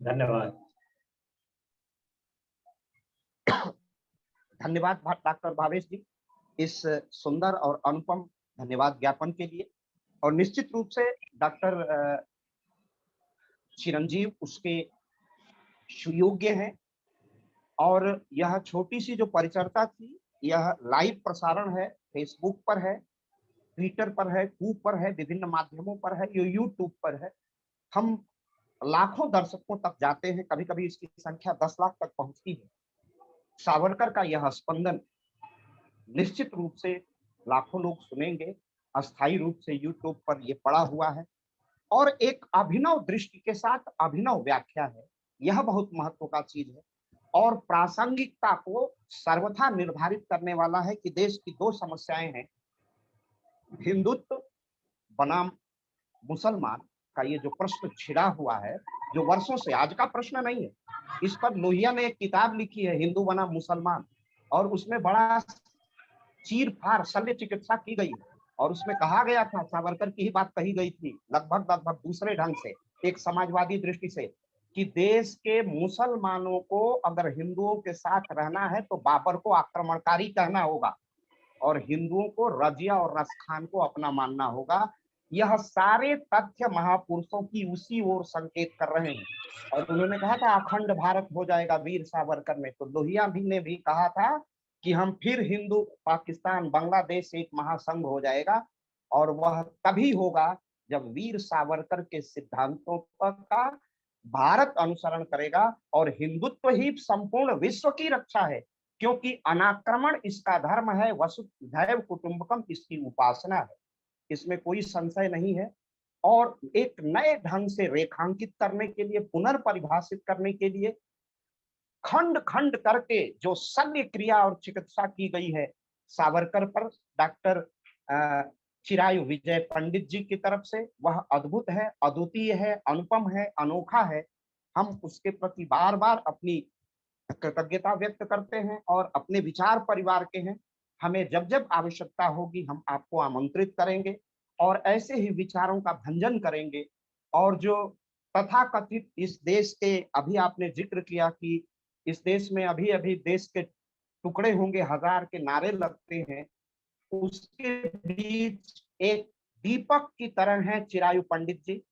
धन्यवाद। धन्यवाद डॉक्टर भावेश जी इस सुंदर और अनुपम धन्यवाद ज्ञापन के लिए। और निश्चित रूप से डॉक्टर चिरंजीव उसके सुयोग्य हैं। और यह छोटी सी जो परिचर्चा थी, यह लाइव प्रसारण है, फेसबुक पर है, ट्विटर पर है, कूप पर है, विभिन्न माध्यमों पर है, यूट्यूब पर है। हम लाखों दर्शकों तक जाते हैं, कभी कभी इसकी संख्या 10 लाख तक पहुंचती है। सावरकर का यह स्पंदन निश्चित रूप से लाखों लोग सुनेंगे। अस्थायी रूप से यूट्यूब पर यह पड़ा हुआ है और एक अभिनव दृष्टि के साथ अभिनव व्याख्या है। यह बहुत महत्व का चीज है और प्रासंगिकता को सर्वथा निर्धारित करने वाला है कि देश की दो समस्याएं हैं, हिंदुत्व बनाम मुसलमान का ये जो प्रश्न छिड़ा हुआ है, जो वर्षों से, आज का प्रश्न नहीं है। इस पर लोहिया ने एक किताब लिखी है, हिंदू बनाम मुसलमान, और उसमें बड़ा चीर फाड़ शल्य चिकित्सा की गई है और उसमें कहा गया था, सावरकर की ही बात कही गई थी लगभग दूसरे ढंग से, एक समाजवादी दृष्टि से, कि देश के मुसलमानों को अगर हिंदुओं के साथ रहना है तो बाबर को आक्रमणकारी कहना होगा और हिंदुओं को रजिया और रसखान को अपना मानना होगा। यह सारे तथ्य महापुरुषों की उसी ओर संकेत कर रहे हैं। और उन्होंने कहा था अखंड भारत हो जाएगा वीर सावरकर में, तो लोहिया भी ने भी कहा था कि हम फिर हिंदू, पाकिस्तान, बांग्लादेश एक महासंघ हो जाएगा और वह तभी होगा जब वीर सावरकर के सिद्धांतों का भारत अनुसरण करेगा और हिंदुत्व ही संपूर्ण विश्व की रक्षा है, क्योंकि अनाक्रमण इसका धर्म है, वसुधैव कुटुंबकम इसकी उपासना है, इसमें कोई संशय नहीं है। और एक नए ढंग से रेखांकित करने के लिए, पुनर्परिभाषित करने के लिए खंड खंड करके जो शल्य क्रिया और चिकित्सा की गई है सावरकर पर डॉक्टर चिरायु विजय पंडित जी की तरफ से, वह अद्भुत है, अद्वितीय है, अनुपम है, अनोखा है। हम उसके प्रति बार बार अपनी कृतज्ञता व्यक्त करते हैं और अपने विचार परिवार के हैं। हमें जब जब आवश्यकता होगी हम आपको आमंत्रित करेंगे और ऐसे ही विचारों का भंजन करेंगे। और जो तथाकथित इस देश के, अभी आपने जिक्र किया कि इस देश में अभी अभी देश के टुकड़े होंगे, हजार के नारे लगते हैं, उसके बीच एक दीपक की तरह है चिरायु पंडित जी,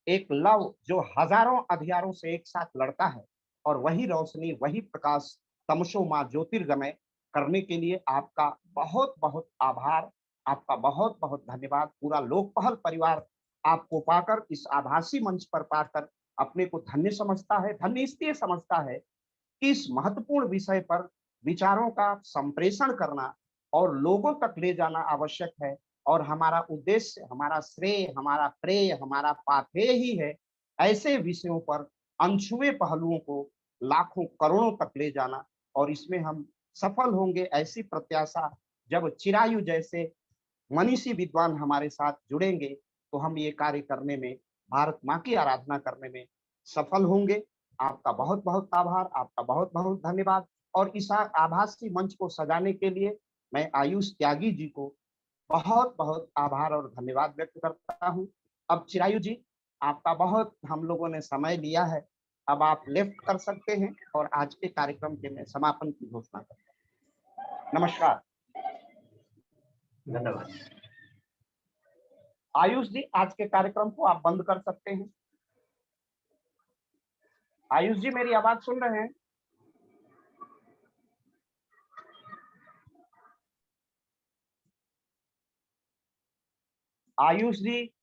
एक लव जो हजारों अंधियारों से एक साथ लड़ता है और वही रोशनी, वही प्रकाश तमसो मां ज्योतिर्गमय करने के लिए आपका बहुत बहुत आभार, आपका बहुत बहुत धन्यवाद। पूरा लोक पहल परिवार आपको पाकर, इस आभासी मंच पर पाकर अपने को धन्य समझता है। धन्य इसलिए समझता है कि इस महत्वपूर्ण विषय पर विचारों का संप्रेषण करना और लोगों तक ले जाना आवश्यक है। और हमारा उद्देश्य, हमारा श्रेय, हमारा प्रेय, हमारा पाथेय ही है ऐसे विषयों पर अनछुए पहलुओं को लाखों करोड़ों तक ले जाना। और इसमें हम सफल होंगे ऐसी प्रत्याशा, जब चिरायु जैसे मनीषी विद्वान हमारे साथ जुड़ेंगे तो हम ये कार्य करने में, भारत माँ की आराधना करने में सफल होंगे। आपका बहुत बहुत आभार, आपका बहुत बहुत धन्यवाद। और इस आभासी मंच को सजाने के लिए मैं आयुष त्यागी जी को बहुत बहुत आभार और धन्यवाद व्यक्त करता हूँ। अब चिरायु जी, आपका बहुत हम लोगों ने समय लिया है, अब आप लेफ्ट कर सकते हैं और आज के कार्यक्रम के मैं समापन की घोषणा करता हूँ। नमस्कार। धन्यवाद। आयुष जी, आज के कार्यक्रम को आप बंद कर सकते हैं। आयुष जी, मेरी आवाज सुन रहे हैं? आयुष जी,